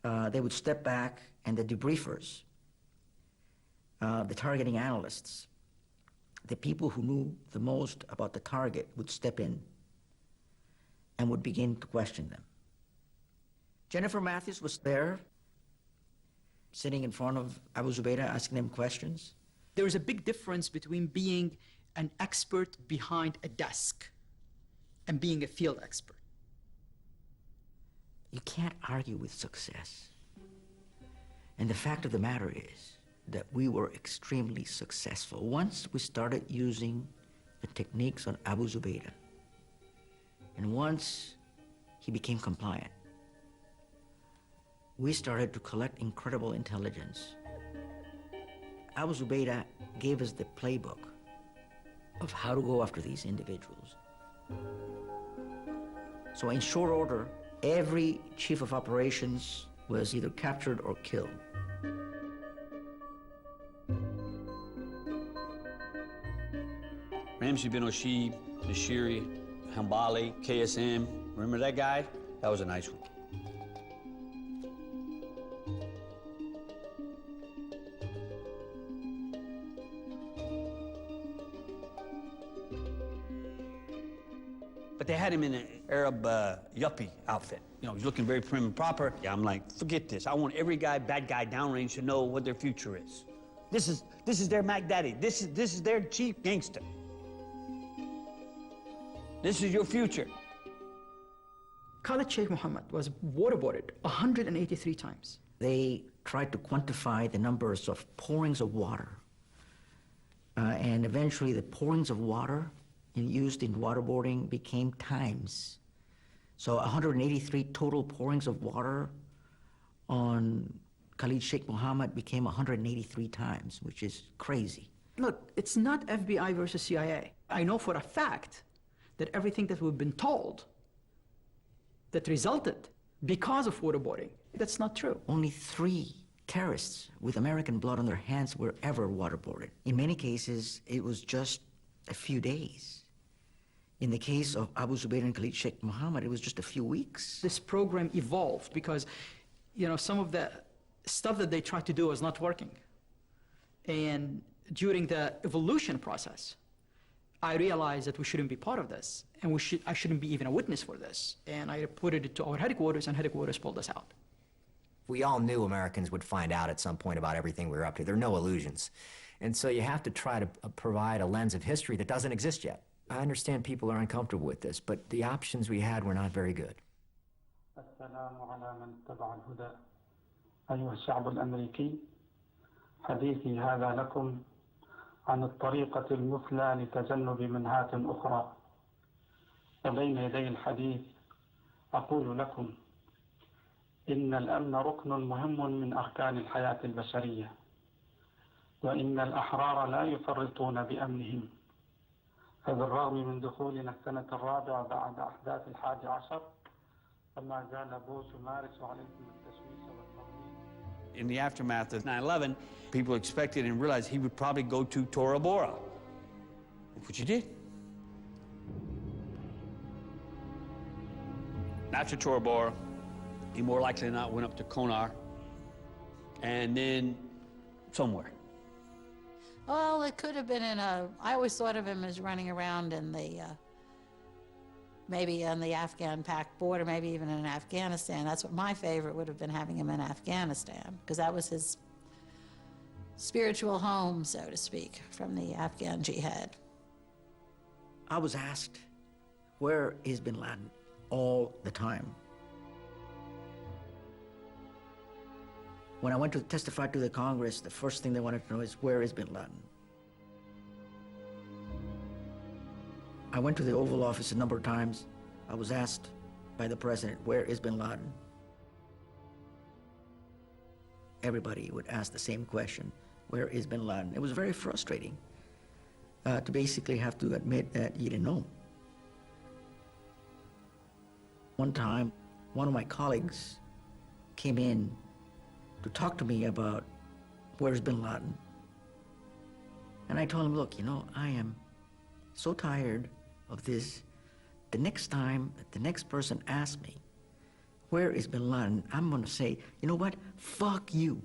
they would step back, and the debriefers, the targeting analysts, the people who knew the most about the target would step in and would begin to question them. Jennifer Matthews was there, sitting in front of Abu Zubaydah, asking them questions. There is a big difference between being an expert behind a desk and being a field expert. You can't argue with success. And the fact of the matter is that we were extremely successful. Once we started using the techniques on Abu Zubaydah, and once he became compliant, we started to collect incredible intelligence. Abu Zubaydah gave us the playbook of how to go after these individuals. So in short order, every chief of operations was either captured or killed. Ramsey bin Oshib, Nashiri, Hambali, KSM. Remember that guy? That was a nice one. But they had him in an Arab yuppie outfit. You know, he's looking very prim and proper. Yeah, I'm like, forget this. I want every guy, bad guy downrange to know what their future is. This is their Mac Daddy. This is their chief gangster. This is your future. Khalid Sheikh Mohammed was waterboarded 183 times. They tried to quantify the numbers of pourings of water. And eventually the pourings of water used in waterboarding became times. So 183 total pourings of water on Khalid Sheikh Mohammed became 183 times, which is crazy. Look, it's not FBI versus CIA. I know for a fact that everything that we've been told that resulted because of waterboarding, that's not true. Only 3 terrorists with American blood on their hands were ever waterboarded. In many cases, it was just a few days. In the case of Abu Zubayr and Khalid Sheikh Mohammed, it was just a few weeks. This program evolved because, you know, some of the stuff that they tried to do was not working. And during the evolution process, I realized that we shouldn't be part of this, and I shouldn't be even a witness for this. And I reported it to our headquarters, and headquarters pulled us out. We all knew Americans would find out at some point about everything we were up to. There are no illusions. And so you have to try to provide a lens of history that doesn't exist yet. I understand people are uncomfortable with this, but the options we had were not very good. السلام على من اتبع الهدى أيها الشعب الأمريكي حديثي هذا لكم عن الطريقة المثلى لتجنب منهات أخرى وبين يدي الحديث أقول لكم إن الأمن ركن مهم من أركان الحياة البشرية وإن الأحرار لا يفرطون بأمنهم فبالرغم من دخولنا السنة الرابعة بعد أحداث 11 فما زال بوش يمارس عليكم التشويش والتضليل. In the aftermath of 9/11, people expected and realized he would probably go to Tora Bora, which he did. After Tora Bora, he more likely than not went up to Konar, and then somewhere. Well, it could have been I always thought of him as running around in the, maybe on the Afghan-Pak border, maybe even in Afghanistan. That's what my favorite would have been, having him in Afghanistan, because that was his spiritual home, so to speak, from the Afghan jihad. I was asked, where is Bin Laden? All the time. When I went to testify to the Congress, the first thing they wanted to know is, where is Bin Laden? I went to the Oval Office a number of times. I was asked by the president, where is Bin Laden? Everybody would ask the same question, where is Bin Laden? It was very frustrating to basically have to admit that you didn't know. One time, one of my colleagues came in to talk to me about where's Bin Laden. And I told him, look, you know, I am so tired of this. The next time that the next person asks me, where is Bin Laden, I'm gonna say, you know what? Fuck you.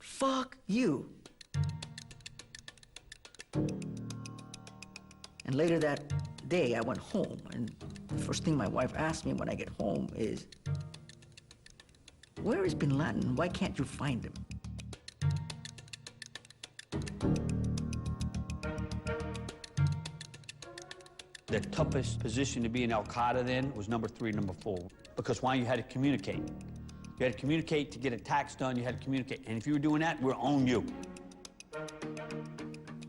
Fuck you. And later that day, I went home, and the first thing my wife asked me when I get home is, where is Bin Laden? Why can't you find him? The toughest position to be in Al-Qaeda then was number 3, number 4. Because why? You had to communicate. You had to communicate to get attacks done. You had to communicate. And if you were doing that, we're on you.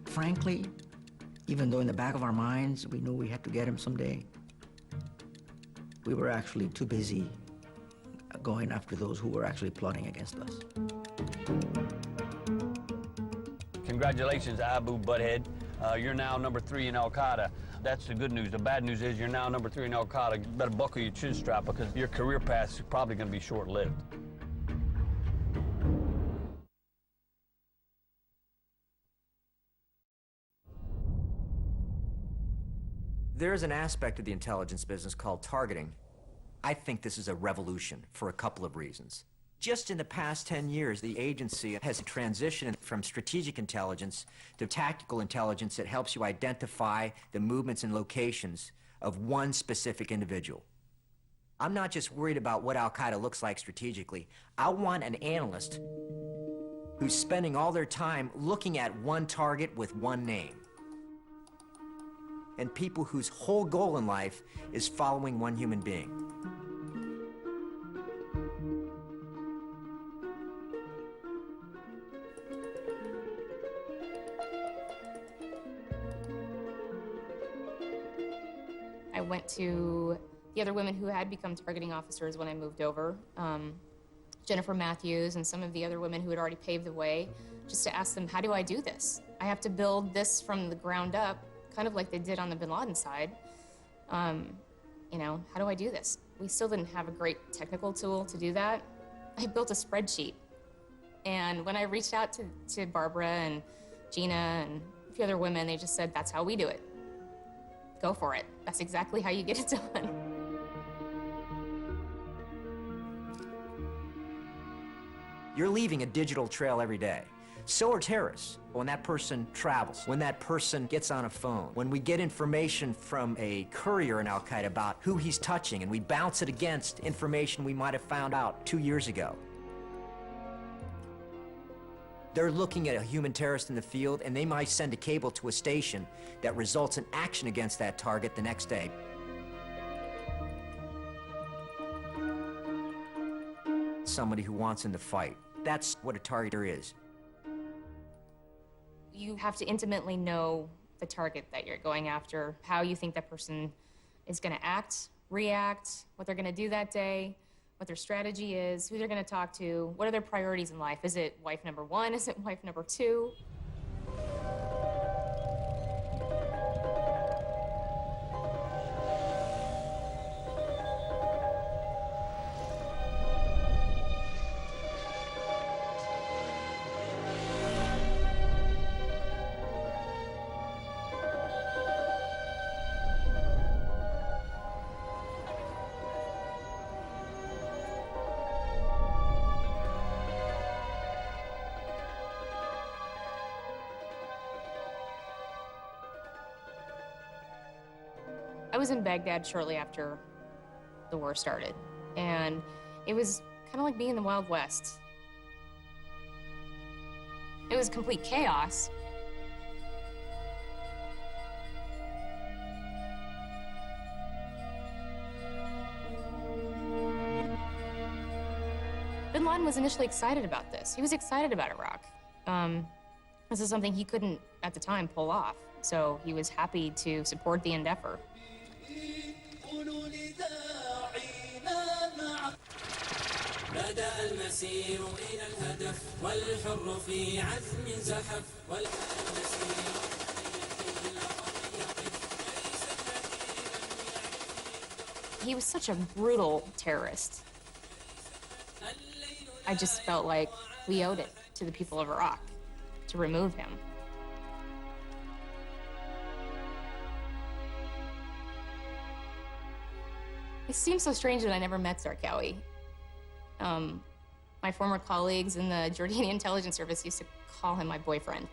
Frankly, even though in the back of our minds we knew we had to get him someday, we were actually too busy going after those who were actually plotting against us. Congratulations, Abu Butthead. You're now number 3 in Al-Qaeda. That's the good news. The bad news is you're now number 3 in Al-Qaeda. You better buckle your chin strap, because your career path is probably going to be short-lived. There's an aspect of the intelligence business called targeting. I think this is a revolution for a couple of reasons. Just in the past 10 years, the agency has transitioned from strategic intelligence to tactical intelligence that helps you identify the movements and locations of one specific individual. I'm not just worried about what Al-Qaeda looks like strategically. I want an analyst who's spending all their time looking at one target with one name. And people whose whole goal in life is following one human being. I went to the other women who had become targeting officers when I moved over, Jennifer Matthews and some of the other women who had already paved the way, just to ask them, how do I do this? I have to build this from the ground up, kind of like they did on the Bin Laden side. You know, how do I do this? We still didn't have a great technical tool to do that. I built a spreadsheet. And when I reached out to Barbara and Gina and a few other women, they just said, that's how we do it. Go for it. That's exactly how you get it done. You're leaving a digital trail every day. So are terrorists. When that person travels, when that person gets on a phone, when we get information from a courier in Al-Qaeda about who he's touching, and we bounce it against information we might have found out 2 years ago. They're looking at a human terrorist in the field, and they might send a cable to a station that results in action against that target the next day. Somebody who wants him to fight. That's what a targeter is. You have to intimately know the target that you're going after, how you think that person is going to act, react, what they're going to do that day, what their strategy is, who they're going to talk to, what are their priorities in life. Is it wife number one? Is it wife number two? I was in Baghdad shortly after the war started, and it was kind of like being in the Wild West. It was complete chaos. Bin Laden was initially excited about this. He was excited about Iraq. This is something he couldn't, at the time, pull off, so he was happy to support the endeavor. بدأ المسير إلى الهدف والحر في عزم زحف He was such a brutal terrorist. I just felt like we owed it to the people of Iraq to remove him. It seems so strange that I never met Zarqawi. My former colleagues in the Jordanian intelligence service used to call him my boyfriend.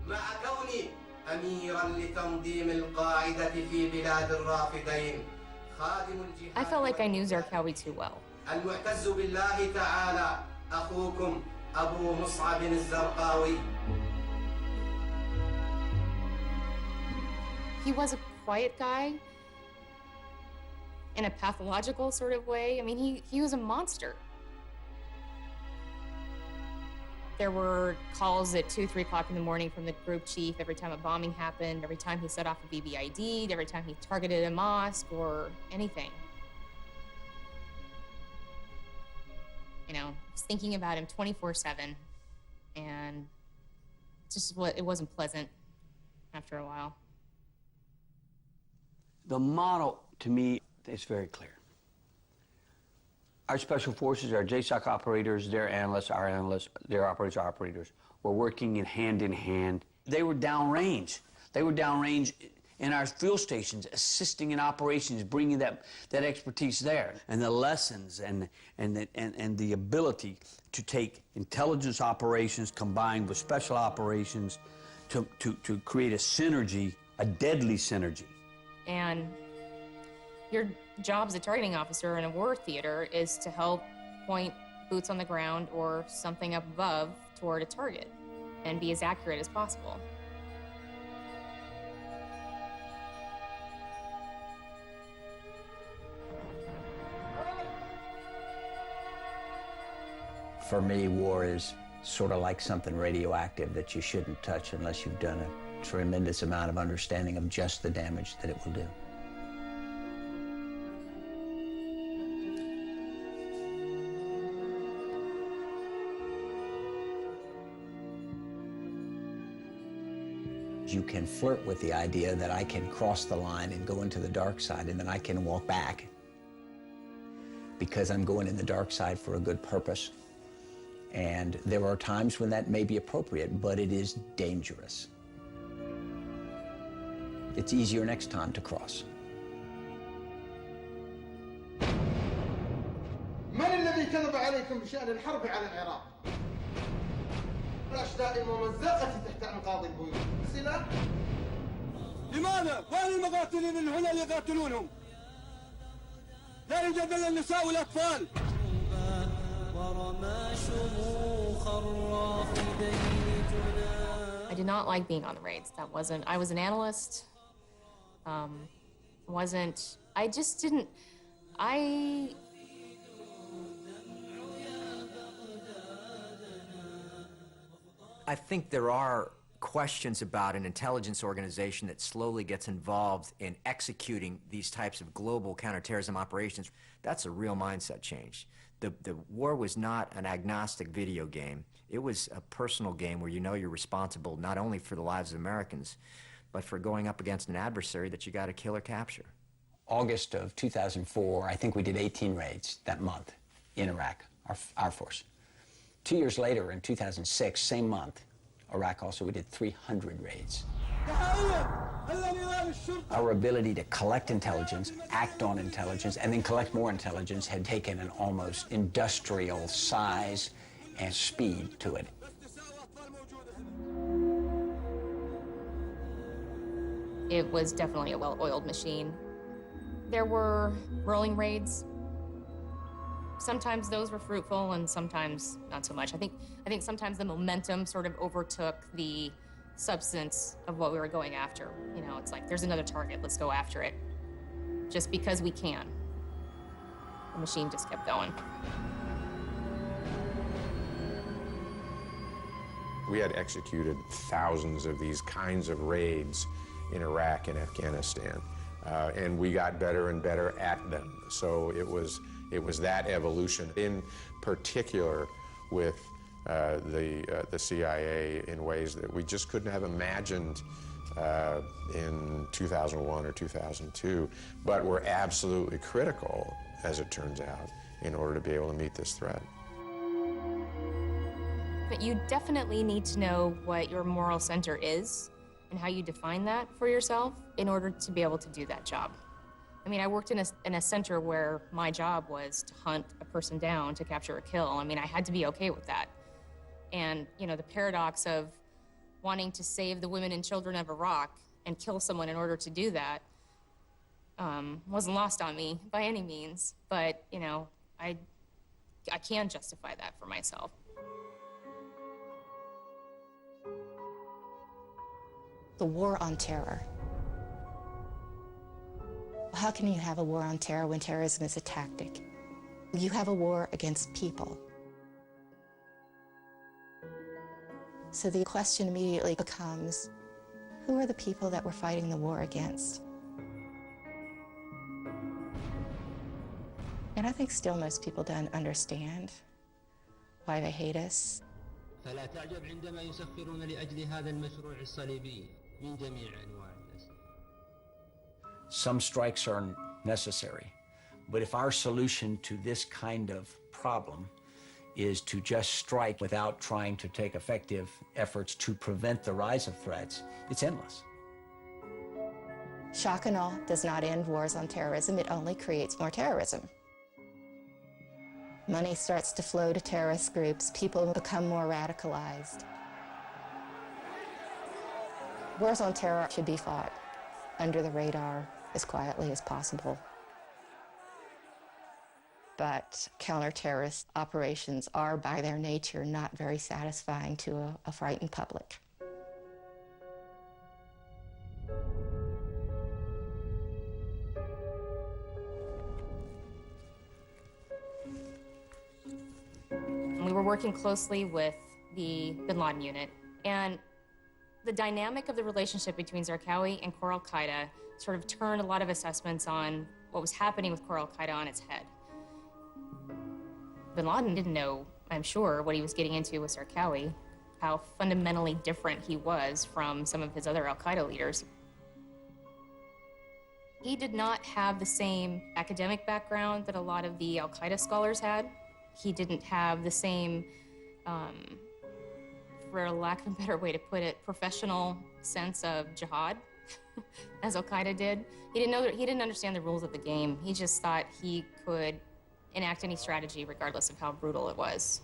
مع كوني أميراً لتنظيم القاعدة في بلاد الرافدين خادم الجهاد. I felt like I knew Zarqawi too well. المعتز بالله تعالى أخوكم أبو مصعب الزرقاوي. He was a quiet guy in a pathological sort of way. I mean, he was a monster. There were calls at 2, 3 o'clock in the morning from the group chief every time a bombing happened, every time he set off a BBID, every time he targeted a mosque or anything. You know, just thinking about him 24/7, and it wasn't pleasant after a while. The model, to me, is very clear. Our special forces, our JSOC operators, their analysts, our analysts, their operators, our operators, were working in hand. They were downrange. They were downrange in our fuel stations, assisting in operations, bringing that expertise there. And the lessons and the ability to take intelligence operations combined with special operations to create a synergy, a deadly synergy. And your job as a targeting officer in a war theater is to help point boots on the ground or something up above toward a target and be as accurate as possible. For me, war is sort of like something radioactive that you shouldn't touch unless you've done a tremendous amount of understanding of just the damage that it will do. You can flirt with the idea that I can cross the line and go into the dark side and then I can walk back because I'm going in the dark side for a good purpose. And there are times when that may be appropriate, but it is dangerous. It's easier next time to cross. من الذي كذب عليكم بشأن الحرب على العراق؟ الأشلاء الممزقة تحت أنقاض البيوت. سلاح؟ لماذا؟ وين المقاتلين اللي هنا اللي يقاتلونهم؟ لا يوجد إلا النساء والأطفال. I did not like being on the raids. I was an analyst. I just didn't, I think there are questions about an intelligence organization that slowly gets involved in executing these types of global counterterrorism operations. That's a real mindset change. The war was not an agnostic video game. It was a personal game where you know you're responsible not only for the lives of Americans, but for going up against an adversary that you got to kill or capture. August of 2004, I think we did 18 raids that month in Iraq, our force. 2 years later, in 2006, same month, Iraq also, we did 300 raids. Our ability to collect intelligence, act on intelligence, and then collect more intelligence had taken an almost industrial size and speed to it. It was definitely a well-oiled machine. There were rolling raids. Sometimes those were fruitful and sometimes not so much. I think sometimes the momentum sort of overtook the substance of what we were going after. You know, it's like, there's another target, let's go after it. Just because we can. The machine just kept going. We had executed thousands of these kinds of raids in Iraq and Afghanistan, and we got better and better at them. So it was that evolution, in particular with the CIA, in ways that we just couldn't have imagined in 2001 or 2002, but were absolutely critical, as it turns out, in order to be able to meet this threat. But you definitely need to know what your moral center is and how you define that for yourself in order to be able to do that job. I mean, I worked in a center where my job was to hunt a person down to capture a kill. I mean, I had to be okay with that. And, you know, the paradox of wanting to save the women and children of Iraq and kill someone in order to do that wasn't lost on me by any means. But, you know, I can justify that for myself. The war on terror. How can you have a war on terror when terrorism is a tactic? You have a war against people. So the question immediately becomes, who are the people that we're fighting the war against? And I think still most people don't understand why they hate us. فلا تعجب عندما يسخرون لأجل هذا المشروع الصليبي من جميع أنواع الأسلحة. Some strikes are necessary, but if our solution to this kind of problem is to just strike without trying to take effective efforts to prevent the rise of threats, it's endless. Shock and awe does not end wars on terrorism, it only creates more terrorism. Money starts to flow to terrorist groups, people become more radicalized. Wars on terror should be fought under the radar as quietly as possible. But counter-terrorist operations are, by their nature, not very satisfying to a frightened public. We were working closely with the Bin Laden unit, and the dynamic of the relationship between Zarqawi and Core al-Qaeda sort of turned a lot of assessments on what was happening with Core al-Qaeda on its head. Bin Laden didn't know, I'm sure, what he was getting into with Zarqawi, how fundamentally different he was from some of his other al-Qaeda leaders. He did not have the same academic background that a lot of the al-Qaeda scholars had. He didn't have the same, for lack of a better way to put it, professional sense of jihad as al-Qaeda did. He didn't understand the rules of the game. He just thought he could enact any strategy regardless of how brutal it was.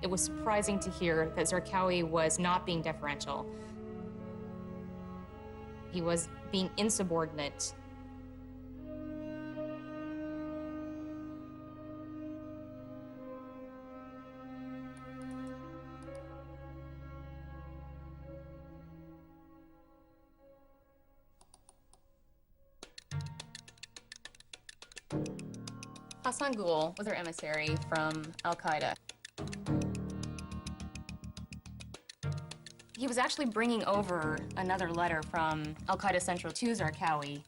It was surprising to hear that Zarqawi was not being deferential. He was being insubordinate. Hassan Ghul was our emissary from al-Qaeda. He was actually bringing over another letter from al-Qaeda Central to Zarqawi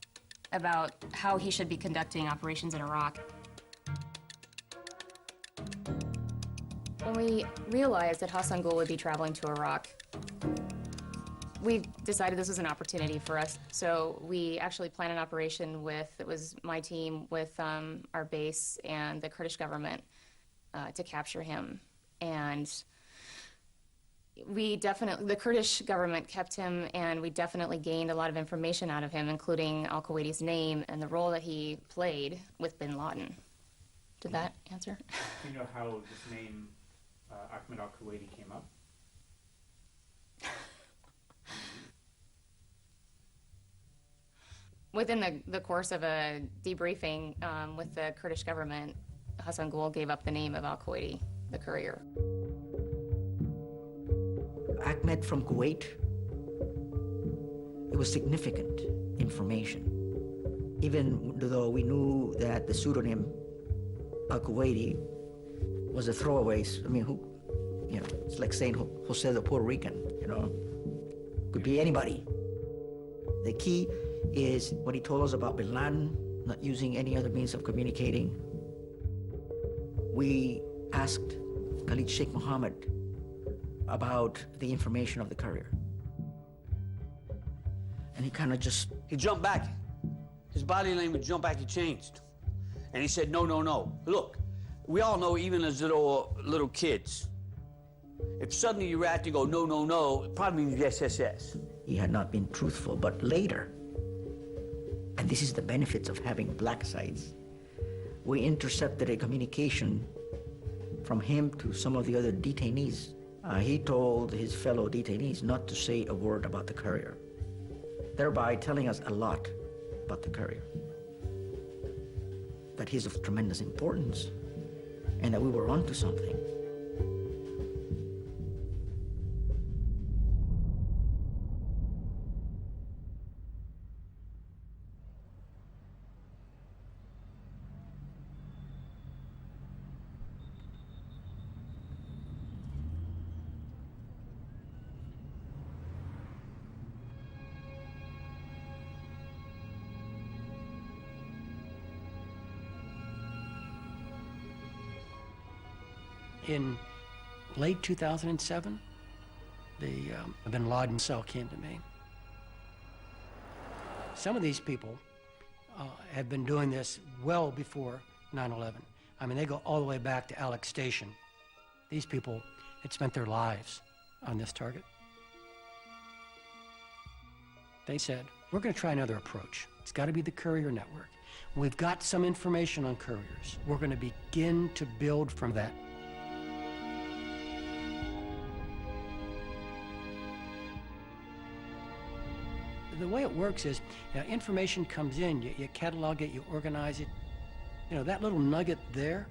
about how he should be conducting operations in Iraq. When we realized that Hassan Ghul would be traveling to Iraq, we decided this was an opportunity for us. So we actually planned an operation with, it was my team, with our base and the Kurdish government to capture him. And the Kurdish government kept him, and we definitely gained a lot of information out of him, including al-Kuwaiti's name and the role that he played with bin Laden. Did that answer? Do you know how this name, Ahmed al-Kuwaiti, came up? Within the course of a debriefing with the Kurdish government, Hassan Ghul gave up the name of al-Kuwaiti, the courier. Ahmed from Kuwait, it was significant information. Even though we knew that the pseudonym al-Kuwaiti was a throwaway, I mean, who, you know, it's like saying Jose the Puerto Rican, you know, could be anybody. The key is what he told us about bin Laden, not using any other means of communicating. We asked Khalid Sheikh Mohammed about the information of the courier. And he kind of just... He jumped back. His body language jumped back, he changed. And he said, no, no, no. Look, we all know, even as little kids, if suddenly you react and go, no, no, no, it probably means yes, yes, yes. He had not been truthful, but later, and this is the benefits of having black sites, we intercepted a communication from him to some of the other detainees. He told his fellow detainees not to say a word about the courier, thereby telling us a lot about the courier, that he's of tremendous importance, and that we were onto something. In late 2007, the Bin Laden cell came to me. Some of these people have been doing this well before 9/11. I mean, they go all the way back to Alex Station. These people had spent their lives on this target. They said, we're going to try another approach. It's got to be the courier network. We've got some information on couriers. We're going to begin to build from that. The way it works is, information comes in, you catalog it, you organize it. That little nugget there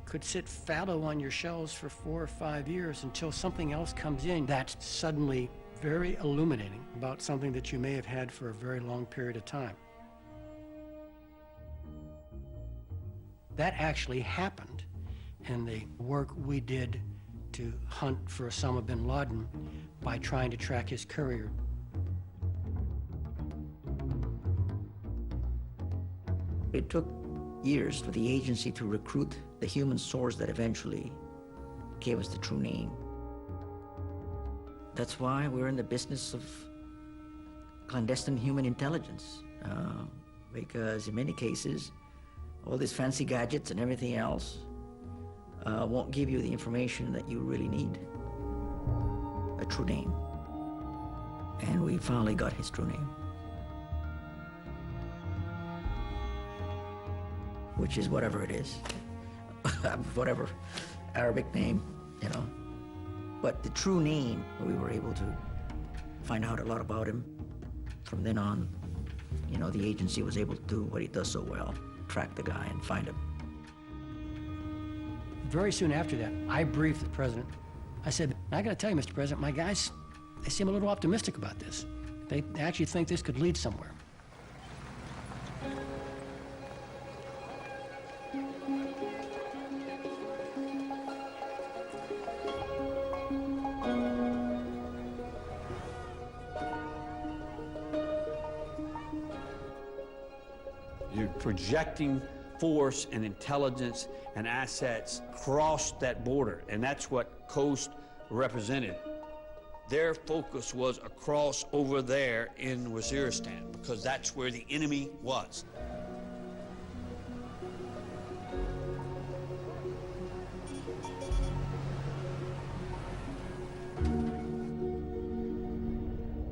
could sit fallow on your shelves for 4 or 5 years until something else comes in that's suddenly very illuminating about something that you may have had for a very long period of time. That actually happened in the work we did to hunt for Osama bin Laden by trying to track his courier. It took years for the agency to recruit the human source that eventually gave us the true name. That's why we're in the business of clandestine human intelligence, because in many cases, all these fancy gadgets and everything else won't give you the information that you really need, a true name. And we finally got his true name, which is whatever it is, whatever Arabic name, But the true name, we were able to find out a lot about him. From then on, the agency was able to do what he does so well, track the guy and find him. Very soon after that, I briefed the president. I said, I gotta tell you, Mr. President, my guys, they seem a little optimistic about this. They actually think this could lead somewhere. You're projecting force and intelligence and assets crossed that border, and that's what Coast represented. Their focus was across over there in Waziristan, because that's where the enemy was.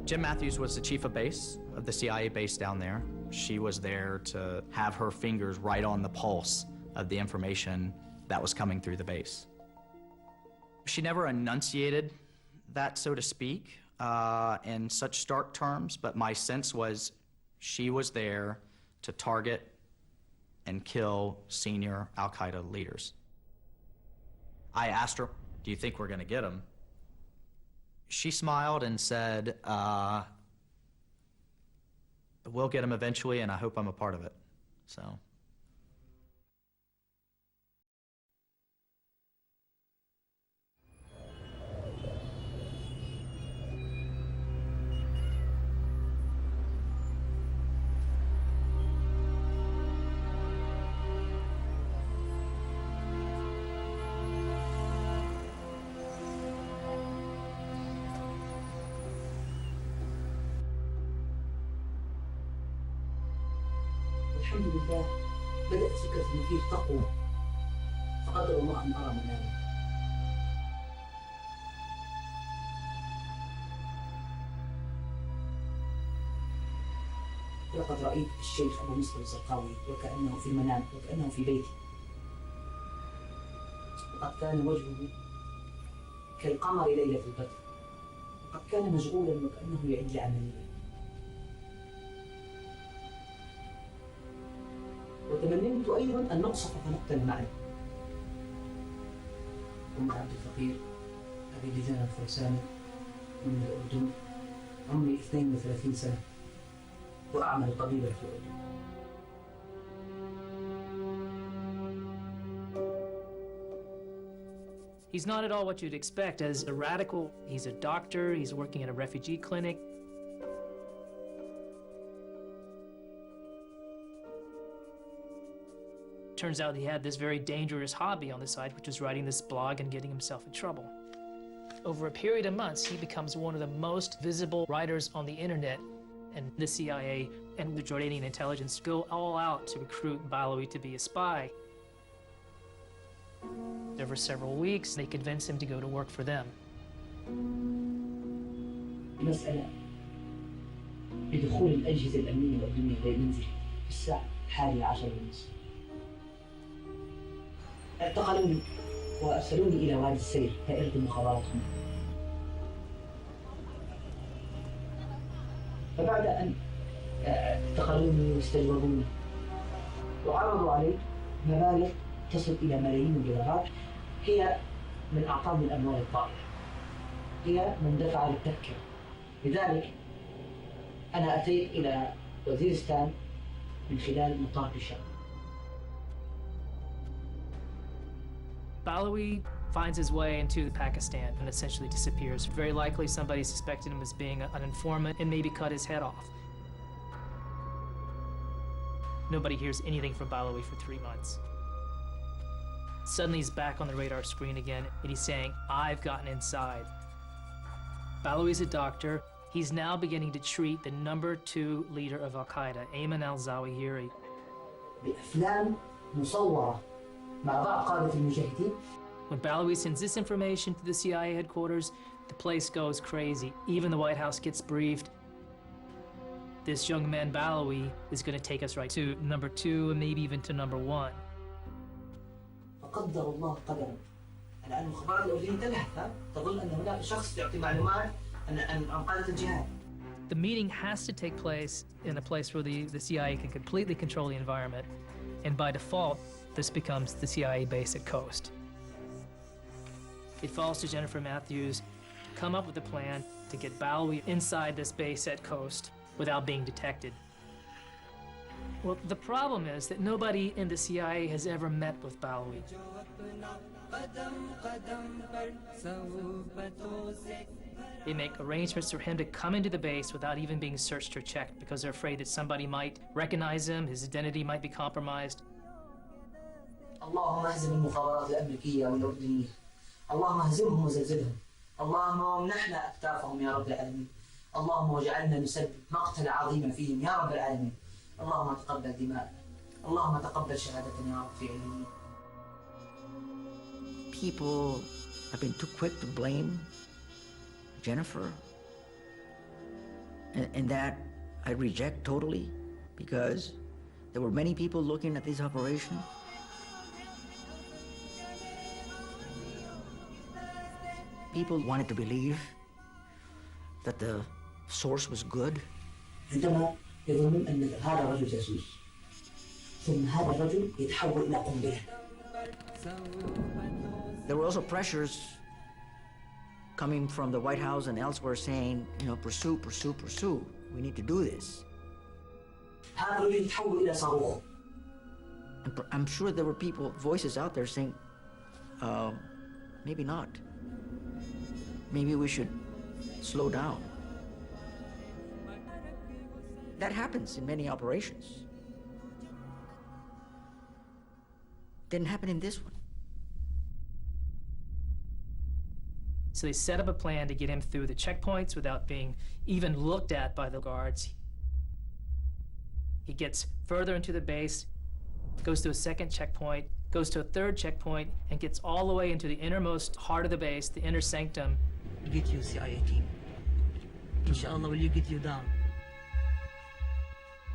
Jim Matthews was the chief of base of the CIA base down there. She was there to have her fingers right on the pulse of the information that was coming through the base. She never enunciated that, so to speak, in such stark terms, but my sense was she was there to target and kill senior Al-Qaeda leaders. I asked her, do you think we're gonna get them? She smiled and said, we'll get them eventually, and I hope I'm a part of it, so. الحمد لله بدأت فكرة المدير تقوى فقدر الله أن أرى منامه. لقد رأيت الشيخ أبو مصطفى الزرقاوي وكأنه في المنام وكأنه في بيتي. وقد كان وجهه كالقمر ليلة البدر. وقد كان مشغولا وكأنه يعد لعملية. وتمنيت أيضا أن نقصف فنقتل معا. أم عبد الفقير أبي لجان الفرساني من الأردن، عمري 32 سنة وأعمل طبيبا في الأردن. He's not at all what you'd expect as a radical. He's a doctor, he's working at a refugee clinic. Turns out he had this very dangerous hobby on the side, which was writing this blog and getting himself in trouble. Over a period of months, he becomes one of the most visible writers on the internet, and the CIA and the Jordanian intelligence go all out to recruit Balawi to be a spy. Over several weeks, they convince him to go to work for them. مسألة بدخول الأجهزة الأمنية الأردنية للمنزل في الساعة 11:30. اعتقلوني وأرسلوني إلى وادي السير دائرة المخابرات هنا. فبعد أن اعتقلوني واستجوبوني وعرضوا علي مبالغ تصل إلى ملايين الدولارات، هي من أعطاني الأموال الطائلة، هي من دفع للتذكرة. لذلك أنا أتيت إلى وزيرستان من خلال مطار بشار. Balawi finds his way into Pakistan and essentially disappears. Very likely somebody suspected him as being an informant and maybe cut his head off. Nobody hears anything from Balawi for 3 months. Suddenly he's back on the radar screen again, and he's saying, "I've gotten inside." Balawi's a doctor. He's now beginning to treat the #2 leader of Al-Qaeda, Ayman al-Zawahiri. بأفلام مصورة مع بعض قادة المجاهدين. When Balawi sends this information to the CIA headquarters, the place goes crazy. Even the White House gets briefed. This young man, Balawi, is going to take us right to #2 and maybe even to #1. قدر الله قدرا. الآن المخابرات الأردنية انتبهت، تظن أن هناك شخص يعطي معلومات عن قادة الجهاد. The meeting has to take place in a place where the CIA can completely control the environment, and by default, this becomes the CIA base at Coast. It falls to Jennifer Matthews to come up with a plan to get Balawi inside this base at Coast without being detected. Well, the problem is that nobody in the CIA has ever met with Balawi. They make arrangements for him to come into the base without even being searched or checked because they're afraid that somebody might recognize him, his identity might be compromised. اللهم اهزم المخابرات الأمريكية والأردنية. اللهم اهزمهم وزلزلهم. اللهم وامنحنا أكتافهم يا رب العالمين. اللهم واجعلنا نسبب مقتل عظيما فيهم يا رب العالمين. اللهم تقبل دماءنا. اللهم تقبل شهادتنا يا رب في علمين. People have been too quick to blame Jennifer, and that I reject totally, because there were many people looking at this operation. People wanted to believe that the source was good. عندما يظنون أن هذا الرجل جاسوس، ثم هذا الرجل يتحول إلى قنبلة. There were also pressures coming from the White House and elsewhere saying, you know, pursue, pursue, pursue. We need to do this. هذا الرجل يتحول إلى صاروخ. I'm sure there were people, voices out there saying, maybe not. Maybe we should slow down. That happens in many operations. Didn't happen in this one. So they set up a plan to get him through the checkpoints without being even looked at by the guards. He gets further into the base, goes to a second checkpoint, goes to a third checkpoint, and gets all the way into the innermost heart of the base, the inner sanctum. We'll get you, CIA team. Inshallah, will you get you down?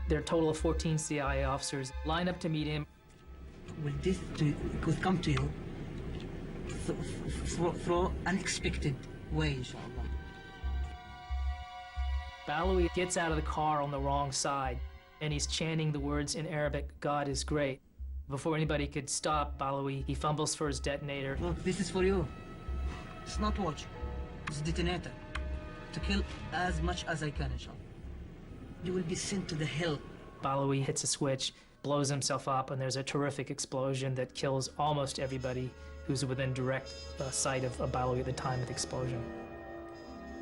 There are a total of 14 CIA officers line up to meet him. Will come to you through unexpected way, inshallah. Balawi gets out of the car on the wrong side, and he's chanting the words in Arabic, "God is great." Before anybody could stop Balawi, he fumbles for his detonator. Look, this is for you. It's not watch. It's detonator. To kill as much as I can, inshallah. You will be sent to the hell. Balawi hits a switch, blows himself up, and there's a terrific explosion that kills almost everybody who's within direct sight of Balawi at the time of the explosion.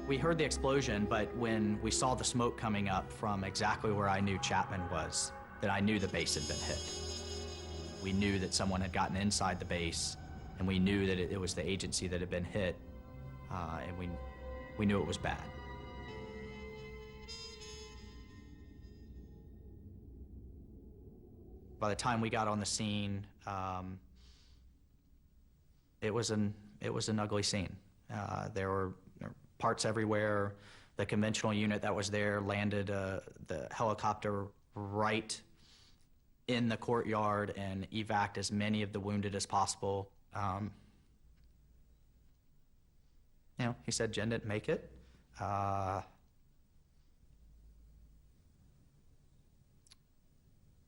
We heard the explosion, but when we saw the smoke coming up from exactly where I knew Chapman was, then I knew the base had been hit. We knew that someone had gotten inside the base, and we knew that it was the agency that had been hit, and we knew it was bad. By the time we got on the scene, it was an ugly scene. There were parts everywhere. The conventional unit that was there landed the helicopter right in the courtyard and evac'd as many of the wounded as possible. You know, he said Jen didn't make it.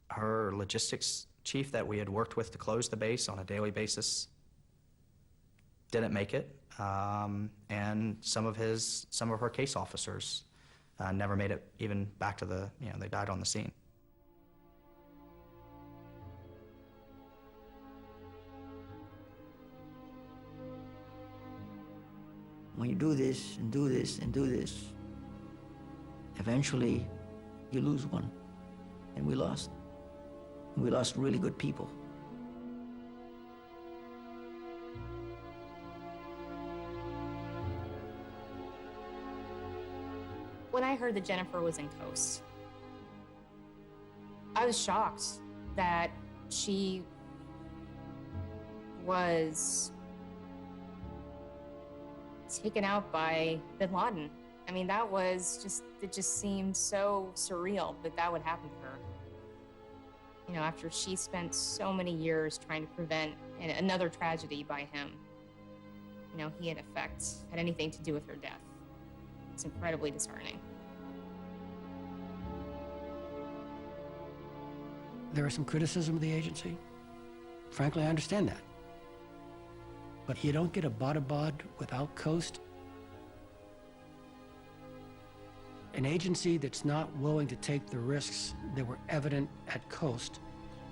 Her logistics chief that we had worked with to close the base on a daily basis didn't make it. And some of her case officers never made it even back to the, you know, they died on the scene. When you do this and do this and do this, eventually you lose one. And we lost. We lost really good people. When I heard that Jennifer was in Coast, I was shocked that she was taken out by Bin Laden. I mean, that was just, it just seemed so surreal that that would happen to her. You know, after she spent so many years trying to prevent another tragedy by him. You know, he in effect had anything to do with her death. It's incredibly disheartening. There is some criticism of the agency. Frankly, I understand that. But you don't get a Abbottabad without Coast. An agency that's not willing to take the risks that were evident at Coast,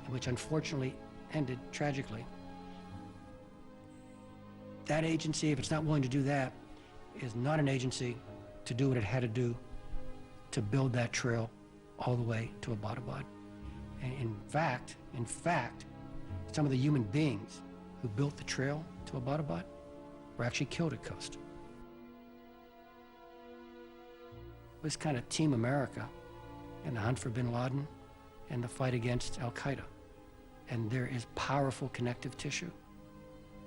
which unfortunately ended tragically. That agency, if it's not willing to do that, is not an agency to do what it had to do to build that trail all the way to Abbottabad. And in fact, some of the human beings who built the trail to Abbottabad were actually killed at Coast. It was kind of Team America in the hunt for Bin Laden and the fight against Al-Qaeda. And there is powerful connective tissue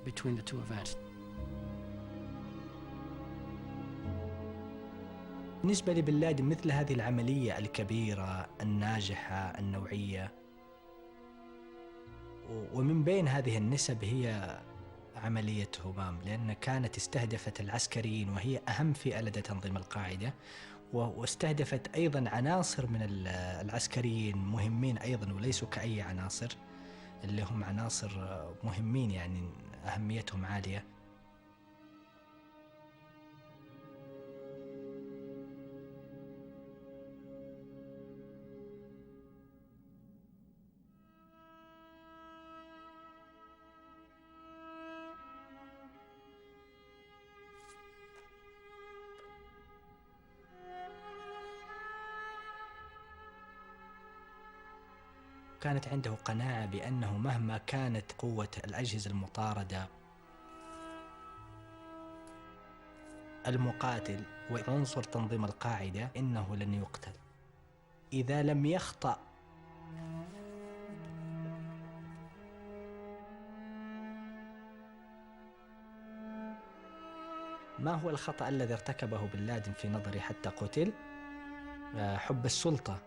between the two events. بالنسبة لبن لادن مثل هذه العملية الكبيرة الناجحة النوعية، ومن بين هذه النسب هي عملية همام، لأن كانت استهدفت العسكريين وهي أهم فئة لدى تنظيم القاعدة، واستهدفت أيضا عناصر من العسكريين مهمين أيضا وليسوا كأي عناصر، اللي هم عناصر مهمين يعني أهميتهم عالية. كانت عنده قناعة بأنه مهما كانت قوة الأجهزة المطاردة، المقاتل وعنصر تنظيم القاعدة إنه لن يقتل إذا لم يخطأ. ما هو الخطأ الذي ارتكبه بن لادن في نظري حتى قتل؟ حب السلطة.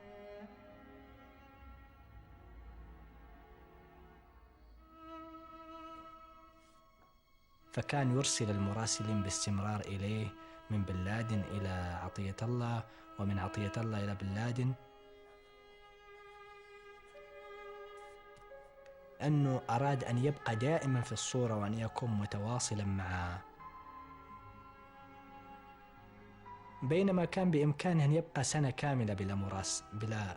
فكان يرسل المراسلين باستمرار إليه من بن لادن إلى عطية الله ومن عطية الله إلى بن لادن، أنه أراد أن يبقى دائما في الصورة وأن يكون متواصلا معه، بينما كان بإمكانه أن يبقى سنة كاملة بلا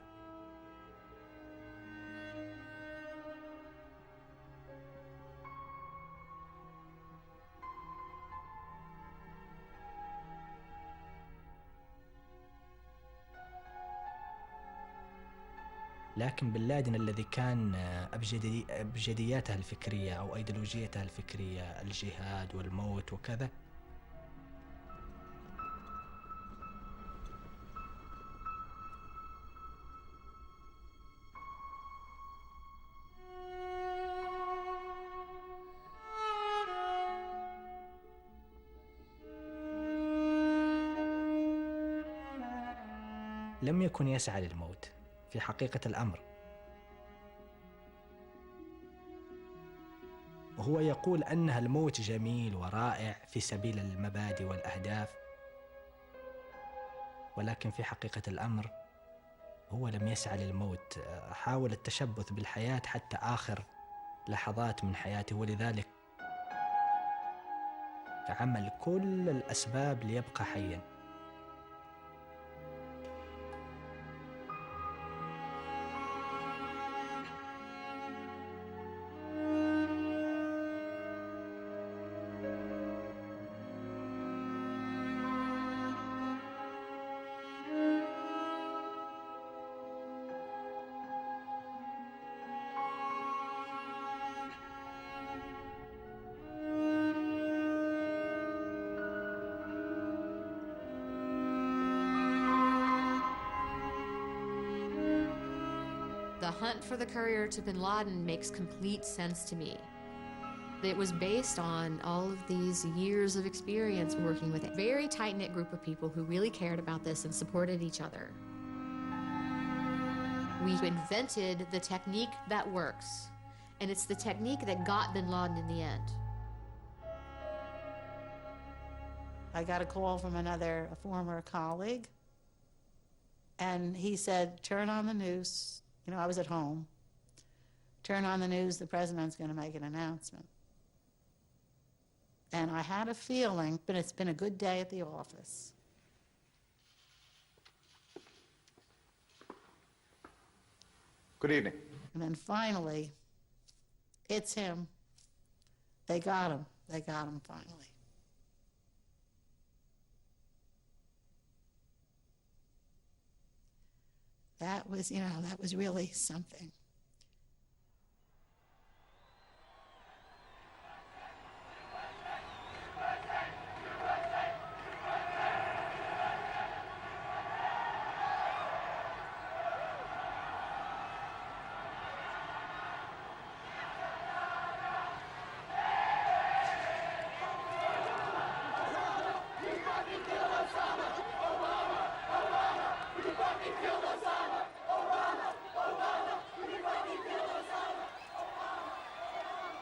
لكن بن لادن الذي كان أبجدياته الفكرية أو أيديولوجيته الفكرية الجهاد والموت وكذا، لم يكن يسعى للموت في حقيقة الأمر. وهو يقول أنها الموت جميل ورائع في سبيل المبادئ والأهداف، ولكن في حقيقة الأمر هو لم يسعى للموت، حاول التشبث بالحياة حتى آخر لحظات من حياته، ولذلك عمل كل الأسباب ليبقى حياً. The hunt for the courier to Bin Laden makes complete sense to me. It was based on all of these years of experience working with a very tight-knit group of people who really cared about this and supported each other. We invented the technique that works, and it's the technique that got Bin Laden in the end. I got a call from a former colleague, and he said, turn on the news. You know, I was at home. Turn on the news, the president's going to make an announcement. And I had a feeling, but it's been a good day at the office. Good evening. And then finally, it's him. They got him. They got him finally. That was, that was really something.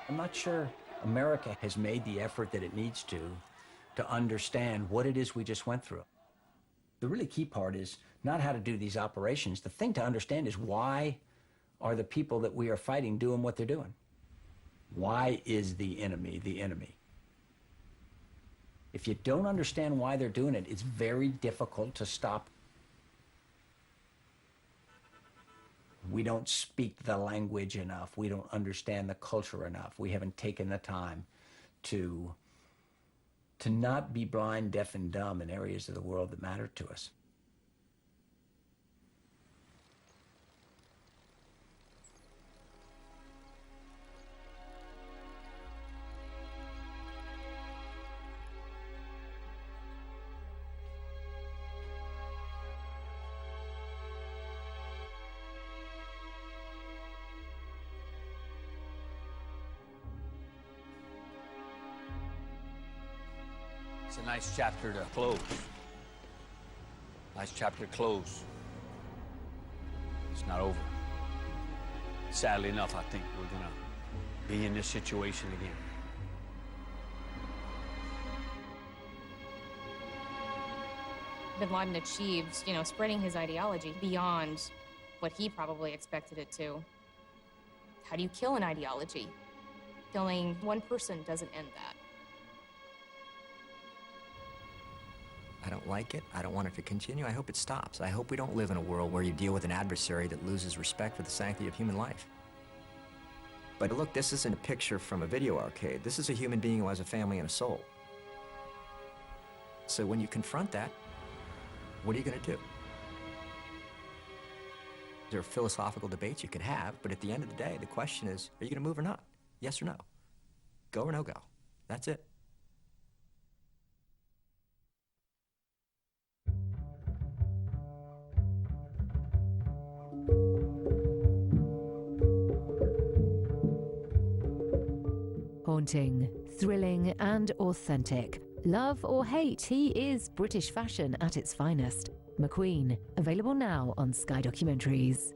I'm not sure America has made the effort that it needs to understand what it is we just went through. The really key part is not how to do these operations. The thing to understand is why are the people that we are fighting doing what they're doing? Why is the enemy the enemy? If you don't understand why they're doing it, it's very difficult to stop. We don't speak the language enough. We don't understand the culture enough. We haven't taken the time to not be blind, deaf, and dumb in areas of the world that matter to us. It's a nice chapter to close. Nice chapter to close. It's not over. Sadly enough, I think we're gonna be in this situation again. Bin Laden achieved, spreading his ideology beyond what he probably expected it to. How do you kill an ideology? Killing one person doesn't end that. I don't like it. I don't want it to continue. I hope it stops. I hope we don't live in a world where you deal with an adversary that loses respect for the sanctity of human life. But look, this isn't a picture from a video arcade. This is a human being who has a family and a soul. So when you confront that, what are you going to do? There are philosophical debates you could have, but at the end of the day, the question is, are you going to move or not? Yes or no? Go or no go? That's it. Haunting, thrilling, and authentic. Love or hate, he is British fashion at its finest. McQueen, available now on Sky Documentaries.